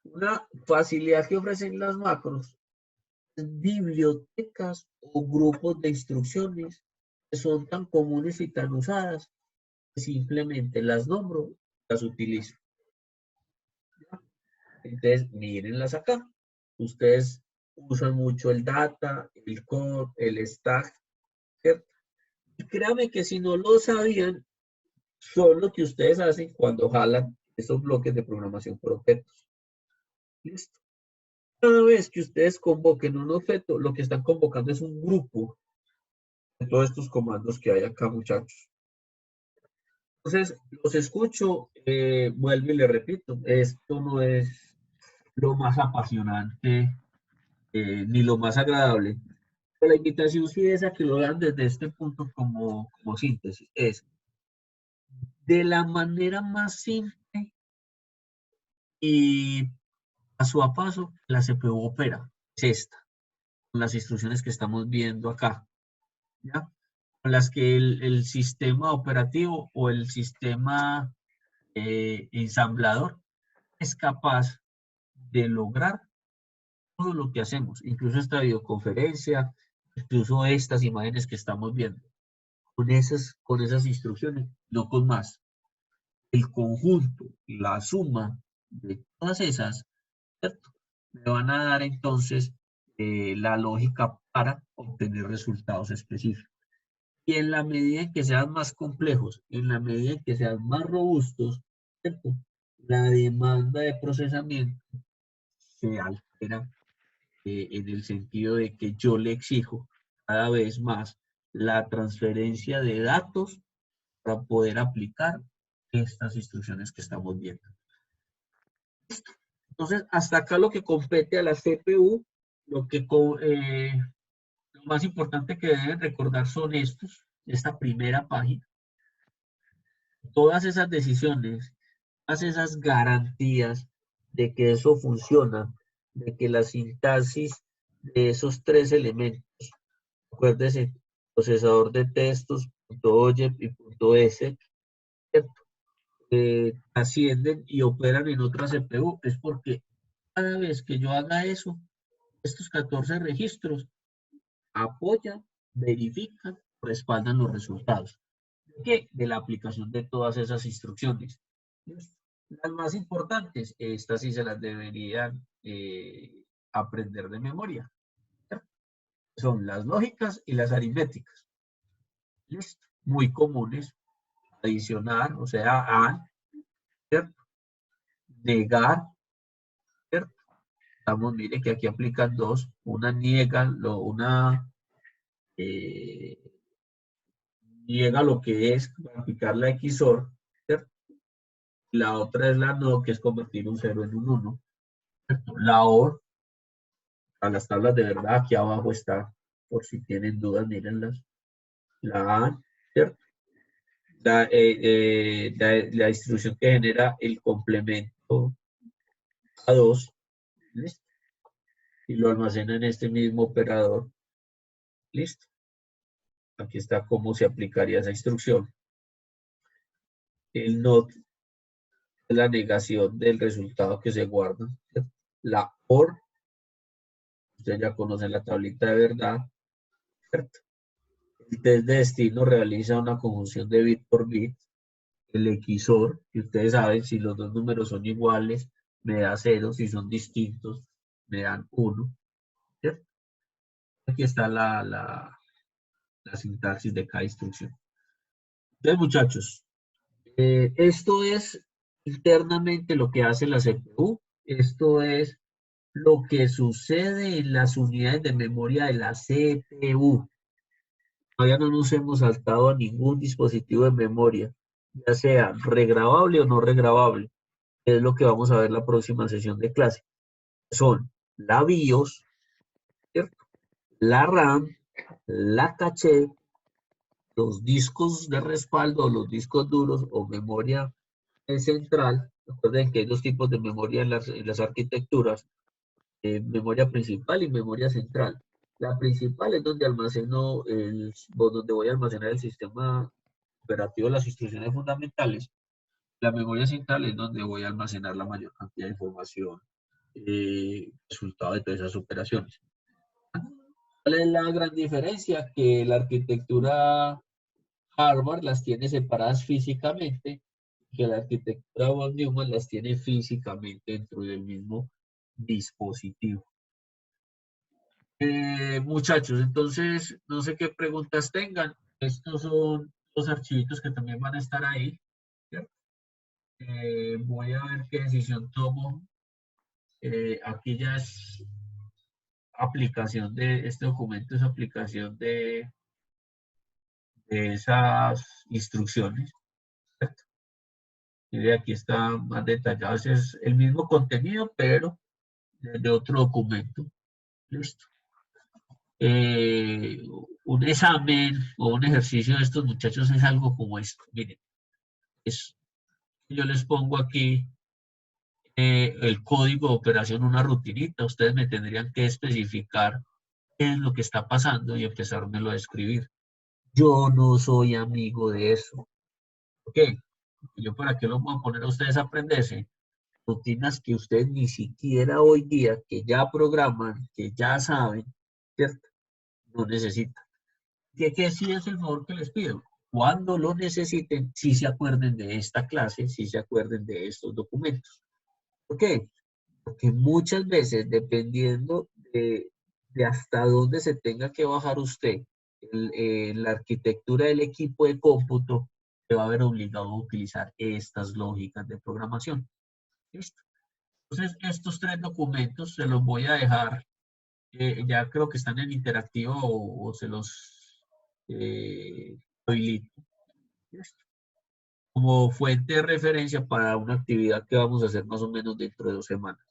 Una facilidad que ofrecen las macros es bibliotecas o grupos de instrucciones que son tan comunes y tan usadas que simplemente las nombro, las utilizo. Entonces, mírenlas acá. Ustedes usan mucho el data, el core, el stack, ¿cierto? Y créanme que si no lo sabían, son lo que ustedes hacen cuando jalan esos bloques de programación por objetos. ¿Listo? Cada vez que ustedes convoquen un objeto, lo que están convocando es un grupo de todos estos comandos que hay acá, muchachos. Entonces, los escucho, vuelvo y le repito, esto no es lo más apasionante ni lo más agradable. Pero la invitación sí es a que lo vean desde este punto como síntesis. Es de la manera más simple y paso a paso la CPU opera. Es esta, con las instrucciones que estamos viendo acá, ¿ya? Con las que el sistema operativo o el sistema ensamblador es capaz de lograr todo lo que hacemos, incluso esta videoconferencia, incluso estas imágenes que estamos viendo, con esas instrucciones, no con más. El conjunto, la suma de todas esas, ¿cierto? Me van a dar entonces la lógica para obtener resultados específicos. Y en la medida en que sean más complejos, en la medida en que sean más robustos, ¿cierto? La demanda de procesamiento se altera en el sentido de que yo le exijo cada vez más la transferencia de datos para poder aplicar estas instrucciones que estamos viendo. Entonces, hasta acá lo que compete a la CPU, lo más importante que deben recordar son esta primera página. Todas esas decisiones, todas esas garantías de que eso funciona, de que la sintaxis de esos tres elementos, acuérdese, procesador de textos, .object y .s, ¿cierto? Ascienden y operan en otra CPU, es porque cada vez que yo haga eso, estos 14 registros apoyan, verifican, respaldan los resultados. ¿De qué? De la aplicación de todas esas instrucciones. Las más importantes, estas sí se las deberían aprender de memoria. ¿Cierto? Son las lógicas y las aritméticas. ¿Listo? muy comunes: adicionar, o sea, AND, ¿cierto? Negar, ¿cierto? Estamos, mire que aquí aplican dos: una eh, niega lo que es aplicar la XOR, ¿cierto? La otra es la NOR, que es convertir un 0 en un 1, ¿cierto? La OR, a las tablas de verdad, aquí abajo está, por si tienen dudas, mírenlas. La AND, ¿cierto? La instrucción que genera el complemento A2, ¿listo? Y lo almacena en este mismo operador, ¿listo? Aquí está cómo se aplicaría esa instrucción. El NOT es la negación del resultado que se guarda, ¿cierto? La OR, ustedes ya conocen la tablita de verdad, ¿cierto? El test de destino realiza una conjunción de bit por bit. El XOR, que ustedes saben, si los dos números son iguales, me da 0, si son distintos, me dan 1, ¿cierto? Aquí está la sintaxis de cada instrucción. Entonces, muchachos, esto es internamente lo que hace la CPU. Esto es lo que sucede en las unidades de memoria de la CPU. Todavía no nos hemos saltado a ningún dispositivo de memoria, ya sea regrabable o no regrabable. Es lo que vamos a ver la próxima sesión de clase. Son la BIOS, ¿cierto? La RAM, la caché, los discos de respaldo, los discos duros o memoria central. Recuerden que hay dos tipos de memoria en las arquitecturas: memoria principal y memoria central. La principal es donde almaceno donde voy a almacenar el sistema operativo, las instrucciones fundamentales. La memoria central es donde voy a almacenar la mayor cantidad de información, resultado de todas esas operaciones. ¿Cuál es la gran diferencia? Que la arquitectura Harvard las tiene separadas físicamente, que la arquitectura von Neumann las tiene físicamente dentro del mismo dispositivo. Muchachos, entonces, no sé qué preguntas tengan. Estos son los archivitos que también van a estar ahí, ¿cierto? Voy a ver qué decisión tomo. Aquí ya es aplicación de este documento, es aplicación de esas instrucciones, ¿cierto? Y aquí está más detallado, ese es el mismo contenido, pero de otro documento. Listo. Un examen o un ejercicio de estos muchachos es algo como esto. Miren, yo les pongo aquí el código de operación, una rutinita. Ustedes me tendrían que especificar qué es lo que está pasando y empezármelo a escribir. Yo no soy amigo de eso. ¿Ok? Yo para qué lo voy a poner a ustedes a aprenderse rutinas que ustedes ni siquiera hoy día, que ya programan, que ya saben, ¿cierto? No necesitan. ¿Qué sí es el favor que les pido? Cuando lo necesiten, sí se acuerden de esta clase, sí se acuerden de estos documentos. ¿Por qué? Porque muchas veces, dependiendo de hasta dónde se tenga que bajar usted la arquitectura del equipo de cómputo, se va a ver obligado a utilizar estas lógicas de programación. ¿Listo? Entonces, estos tres documentos se los voy a dejar, ya creo que están en interactivo o se los habilito. ¿Listo? Como fuente de referencia para una actividad que vamos a hacer más o menos dentro de 2 semanas.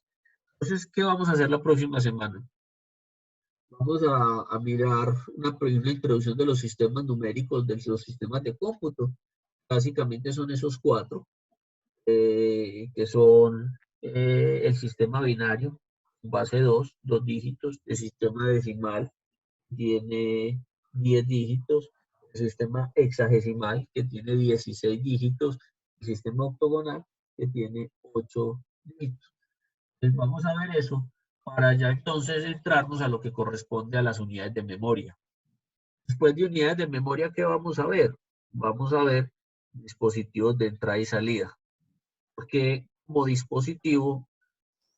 Entonces, ¿qué vamos a hacer la próxima semana? Vamos a mirar una introducción de los sistemas numéricos, de los sistemas de cómputo. Básicamente son esos cuatro, que son el sistema binario, base 2 dígitos, el sistema decimal, tiene 10 dígitos, el sistema hexagesimal, que tiene 16 dígitos, el sistema octogonal, que tiene 8 dígitos. Entonces vamos a ver eso para ya entonces entrarnos a lo que corresponde a las unidades de memoria. Después de unidades de memoria, ¿qué vamos a ver? Vamos a ver dispositivos de entrada y salida, porque como dispositivo,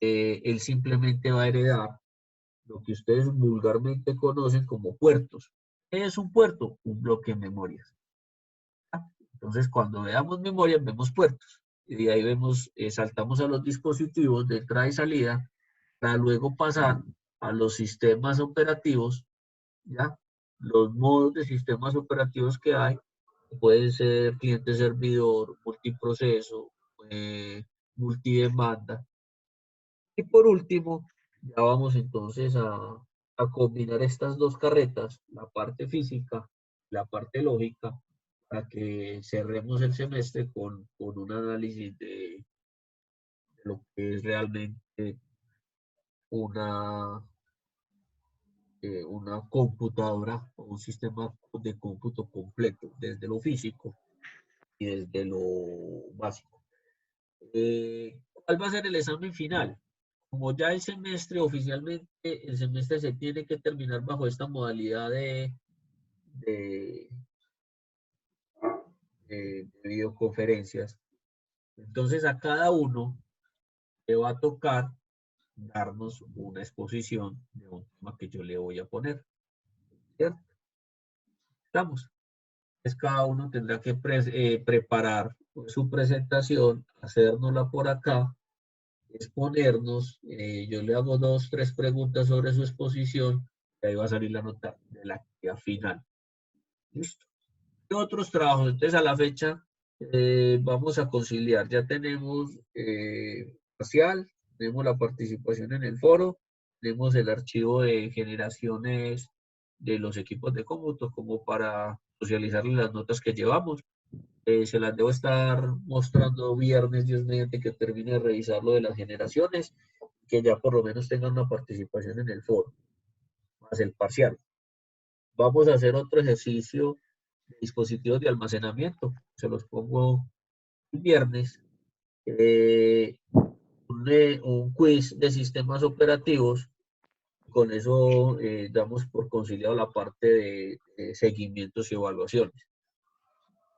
él simplemente va a heredar lo que ustedes vulgarmente conocen como puertos. ¿Qué es un puerto? Un bloque de memorias. Entonces, cuando veamos memoria, vemos puertos. Y de ahí vemos, saltamos a los dispositivos de entrada y salida para luego pasar a los sistemas operativos, ¿ya? Los modos de sistemas operativos que hay, pueden ser cliente-servidor, multiproceso, multidemanda. Y por último, ya vamos entonces a combinar estas dos carretas, la parte física y la parte lógica, para que cerremos el semestre con un análisis de lo que es realmente una, una computadora o un sistema de cómputo completo, desde lo físico y desde lo básico. ¿Cuál va a ser el examen final? Como ya el semestre oficialmente, el semestre se tiene que terminar bajo esta modalidad de, de videoconferencias. Entonces a cada uno le va a tocar darnos una exposición de un tema que yo le voy a poner, ¿cierto? Estamos. Entonces cada uno tendrá que preparar su presentación, hacérnosla por acá, exponernos, yo le hago 2, 3 preguntas sobre su exposición, y ahí va a salir la nota de la actividad final. ¿Listo? ¿Qué otros trabajos? Entonces a la fecha vamos a conciliar, ya tenemos parcial, tenemos la participación en el foro, tenemos el archivo de generaciones de los equipos de cómputo como para socializarles las notas que llevamos. Se las debo estar mostrando viernes, Dios mediante, que termine de revisar lo de las generaciones, que ya por lo menos tengan una participación en el foro, más el parcial. Vamos a hacer otro ejercicio de dispositivos de almacenamiento, se los pongo el viernes, un quiz de sistemas operativos, con eso damos por conciliado la parte de seguimientos y evaluaciones.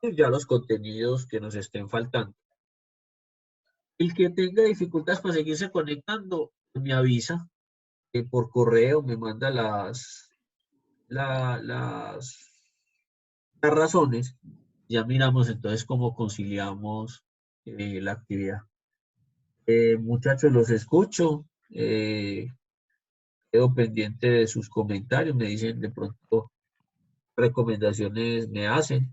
Y ya los contenidos que nos estén faltando. El que tenga dificultades para seguirse conectando, me avisa por correo, me manda las razones. Ya miramos entonces cómo conciliamos la actividad. Muchachos, los escucho. Quedo pendiente de sus comentarios. Me dicen de pronto recomendaciones me hacen.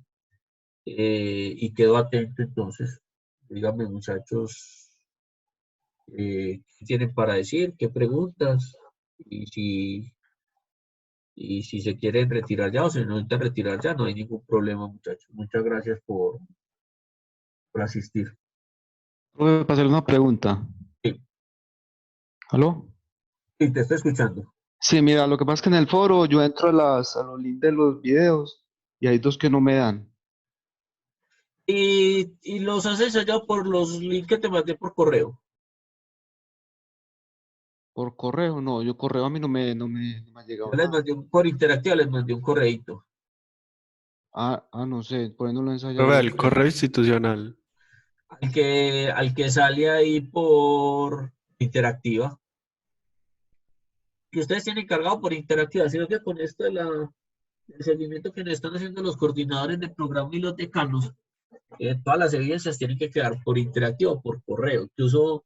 Y quedo atento entonces. Díganme, muchachos, qué tienen para decir, qué preguntas, y si se quieren retirar ya o se necesitan retirar ya, no hay ningún problema, muchachos. Muchas gracias por asistir. ¿Puedo hacer una pregunta? Sí, ¿Aló? sí, te estoy escuchando. Sí, mira, lo que pasa es que en el foro yo entro a los links de los videos y hay dos que no me dan. Y los haces allá por los links que te mandé por correo. Por correo, no, yo correo a mí no me ha Yo llegado les nada. mandé por interactiva, les mandé un correíto. No sé, por ahí no lo he Profe, ensayado, yo el creo. correo institucional. Al que sale ahí por interactiva. Que ustedes tienen cargado por interactiva, sino que con esto el seguimiento que nos están haciendo los coordinadores de programa y los decanos, todas las evidencias tienen que quedar por interactivo, por correo. Incluso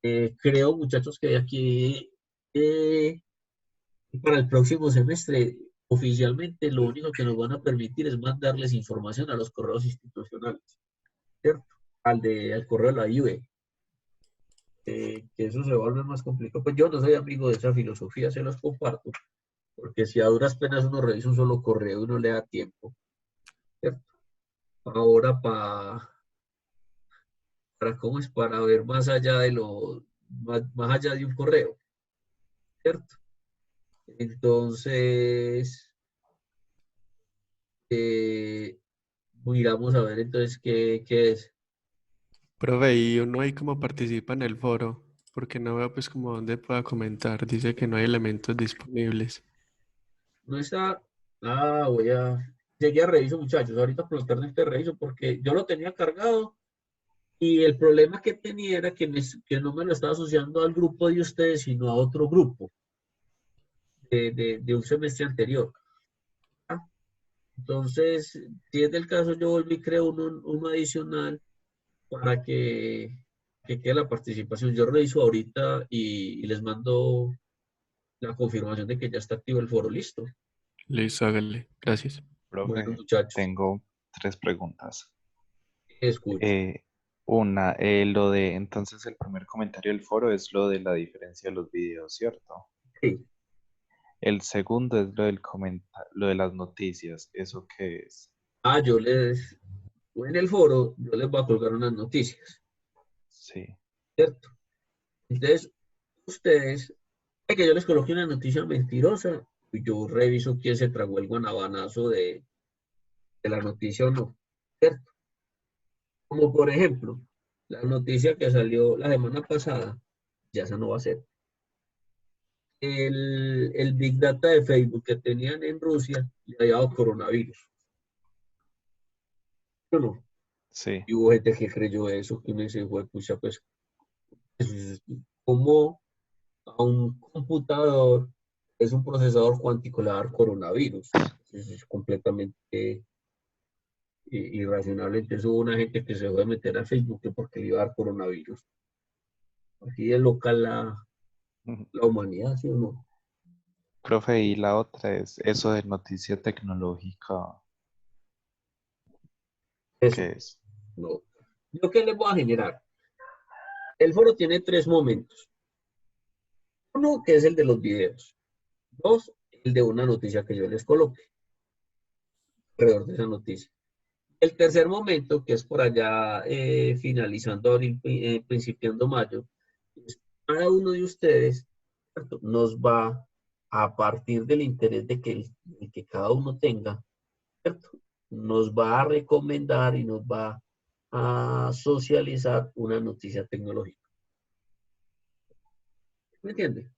creo, muchachos, que de aquí para el próximo semestre, oficialmente, lo único que nos van a permitir es mandarles información a los correos institucionales, ¿cierto? Al correo de la IUE. Que eso se vuelve más complicado. Pues yo no soy amigo de esa filosofía, se los comparto, porque si a duras penas uno revisa un solo correo y no le da tiempo, ¿cierto? Ahora para cómo es para ver más allá de más allá de un correo, ¿cierto? Entonces, eh, miramos a ver entonces qué es. Profe, y uno ahí como participa en el foro, porque no veo pues como dónde pueda comentar. Dice que no hay elementos disponibles. No está. Llegué a reviso, muchachos. Ahorita por la tarde te reviso porque yo lo tenía cargado y el problema que tenía era que no me lo estaba asociando al grupo de ustedes, sino a otro grupo de un semestre anterior. Entonces, si es del caso, yo volví y creo uno adicional para que quede la participación. Yo reviso ahorita y les mando la confirmación de que ya está activo el foro. Listo. Listo, hágale. Gracias. Bueno, Profe, muchachos, tengo tres preguntas. escucho. Una, entonces el primer comentario del foro es lo de la diferencia de los videos, ¿cierto? Sí. El segundo es lo de las noticias, ¿eso qué es? En el foro, yo les voy a colgar unas noticias, Sí, ¿cierto? Entonces, ustedes, hay que yo les coloque una noticia mentirosa, y yo reviso quién se tragó el guanabanazo de la noticia o no, ¿cierto? Como por ejemplo, la noticia que salió la semana pasada, ya esa no va a ser. El Big Data de Facebook que tenían en Rusia le había dado coronavirus. ¿O no? sí. Y hubo gente que creyó eso, que me dice, pucha, pues, ¿cómo a un computador es un procesador cuántico le va a dar coronavirus? Es completamente irracional. Entonces hubo una gente que se fue a meter a Facebook que porque le iba a dar coronavirus. Así de loca Ujú. la humanidad, ¿sí o no? Profe, y la otra es eso de noticia tecnológica, Eso, ¿qué es? no. ¿Yo qué les voy a generar? El foro tiene tres momentos. Uno, que es el de los videos. Dos, el de una noticia que yo les coloque alrededor de esa noticia. El tercer momento, que es por allá finalizando abril, principiando mayo, es cada uno de ustedes, ¿cierto? Nos va a partir del interés de que cada uno tenga, ¿cierto? Nos va a recomendar y nos va a socializar una noticia tecnológica. ¿Me entiende?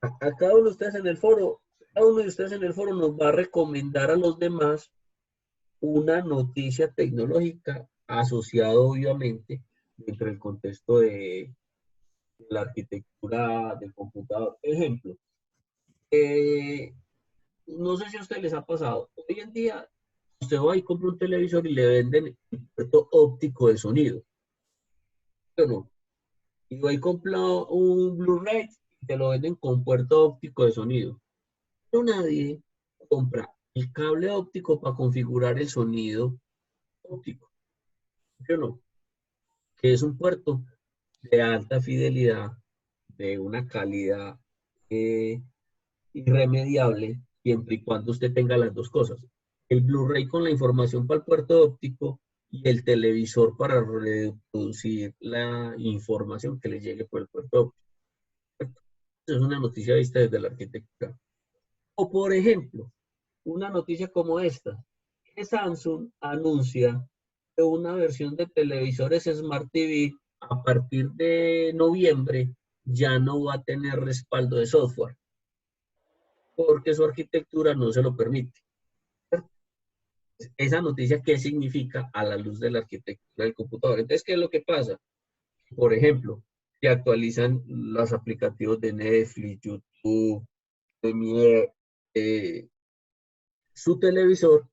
A cada uno de ustedes en el foro, cada uno de ustedes en el foro nos va a recomendar a los demás una noticia tecnológica asociada obviamente dentro del contexto de la arquitectura del computador. Ejemplo, eh, no sé si a ustedes les ha pasado, hoy en día usted va y compra un televisor y le venden el puerto óptico de sonido, ¿sí o no? Y va y compra un Blu-ray y te lo venden con puerto óptico de sonido. Pero nadie compra el cable óptico para configurar el sonido óptico, ¿sí o no? Que es un puerto de alta fidelidad, de una calidad eh, irremediable, siempre y cuando usted tenga las dos cosas. El Blu-ray con la información para el puerto óptico y el televisor para reproducir la información que le llegue por el puerto óptico. Es una noticia vista desde la arquitectura. O por ejemplo, una noticia como esta, que Samsung anuncia que una versión de televisores Smart TV a partir de noviembre ya no va a tener respaldo de software porque su arquitectura no se lo permite. Esa noticia, ¿qué significa a la luz de la arquitectura del computador? Entonces, ¿qué es lo que pasa? Por ejemplo, se actualizan los aplicativos de Netflix, YouTube, Premiere, su televisor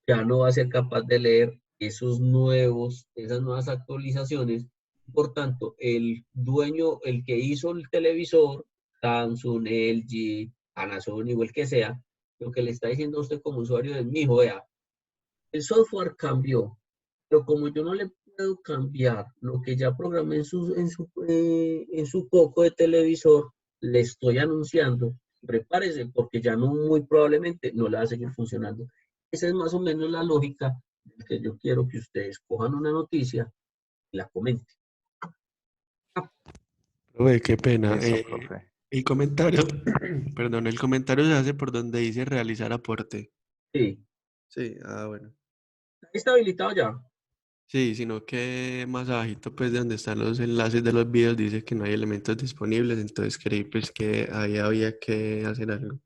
ya no va a ser capaz de leer esas nuevas actualizaciones. Por tanto, el dueño, el que hizo el televisor, Samsung, LG, Panasonic o el que sea, lo que le está diciendo a usted como usuario es, mijo, vea, el software cambió, pero como yo no le puedo cambiar lo que ya programé en su coco de televisor, le estoy anunciando, prepárese porque ya no muy probablemente no le va a seguir funcionando. Esa es más o menos la lógica de que yo quiero que ustedes cojan una noticia y la comenten. Profe, qué pena. Eso, profe. El comentario, perdón, el comentario se hace por donde dice realizar aporte. Sí, Sí, ah, bueno. está habilitado ya. Sí, sino que más abajito, pues, de donde están los enlaces de los videos, dice que no hay elementos disponibles, entonces creí, pues, que ahí había que hacer algo.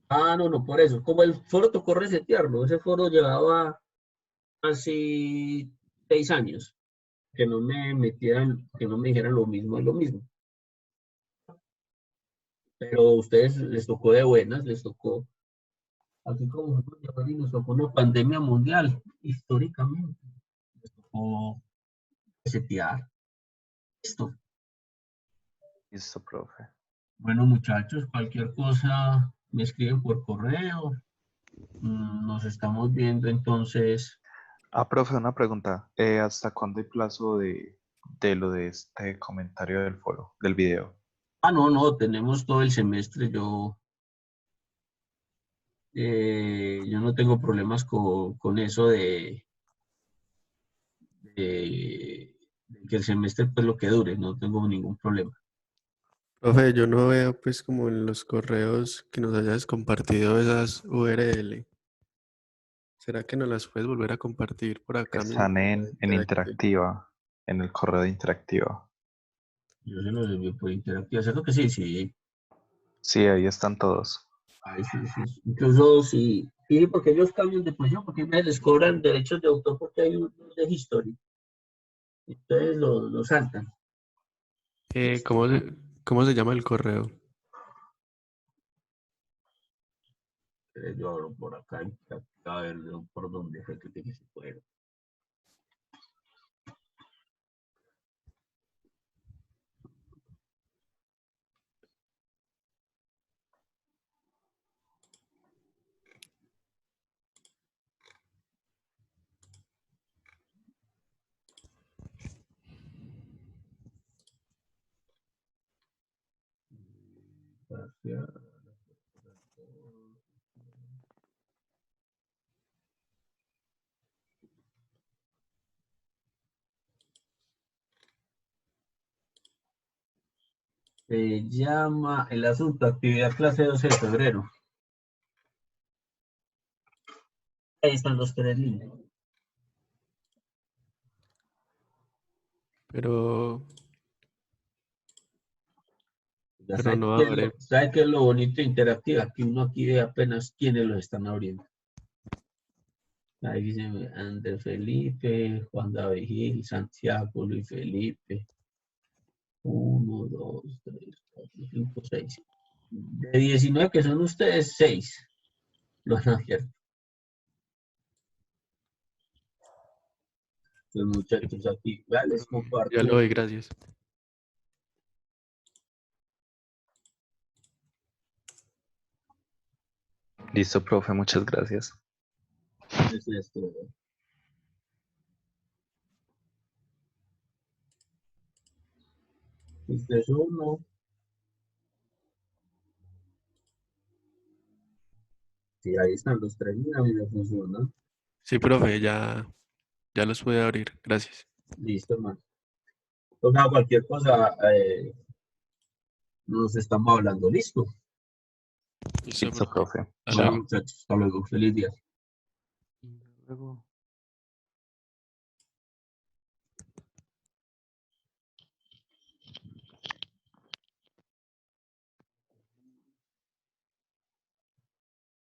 Ah, no, no, por eso. Como el foro tocó resetearlo, ese foro llevaba casi 6 años que no me metieran, que no me dijeran lo mismo, es lo mismo. Pero a ustedes les tocó de buenas, les tocó Aquí como nos tocó una pandemia mundial, históricamente, nos tocó setear esto. Listo, profe. Bueno, muchachos, cualquier cosa me escriben por correo. Nos estamos viendo entonces. Ah, profe, una pregunta. ¿Hasta cuándo hay plazo de lo de este comentario del foro, del video? Ah, no, no, tenemos todo el semestre. Yo no tengo problemas con eso de que el semestre pues lo que dure, no tengo ningún problema. Profe, yo no veo pues como en los correos que nos hayas compartido esas URL. ¿Será que nos las puedes volver a compartir por acá mismo? Están en interactiva, en el correo de interactiva. Yo se los envío por interactiva, ¿cierto que sí? Sí. Sí, ahí están todos. Ay, sí, sí. Incluso sí, sí, porque ellos cambian de posición, porque me les cobran derechos de autor porque hay unos de history. Entonces lo saltan. ¿Cómo se llama el correo? Yo abro por acá, a ver por dónde fue que se puede. Gracias. Se llama el asunto, actividad clase 12 de febrero. Ahí están los 3 links. Pero Ya Pero no abre. sabe qué es lo bonito de interactiva, que uno aquí ve apenas quiénes los están abriendo. Ahí dice Andrés Felipe, Juan David Gil, Santiago, Luis Felipe. 1, 2, 3, 4, 5, 6. De 19 que son ustedes, 6 lo han abierto. Los muchachos aquí, vale, les comparto. Ya lo doy, gracias. Listo, profe, muchas gracias. Es esto. Este es uno. Sí, ahí están los 3. Mira, mira, funciona. Sí, profe, ya los pude abrir. Gracias. Listo, hermano. Entonces, cualquier cosa, nos estamos hablando. Listo. Listo, Listo, profe. profe. Hasta Bueno, luego. Chao. muchachos, hasta luego. Feliz día. Luego.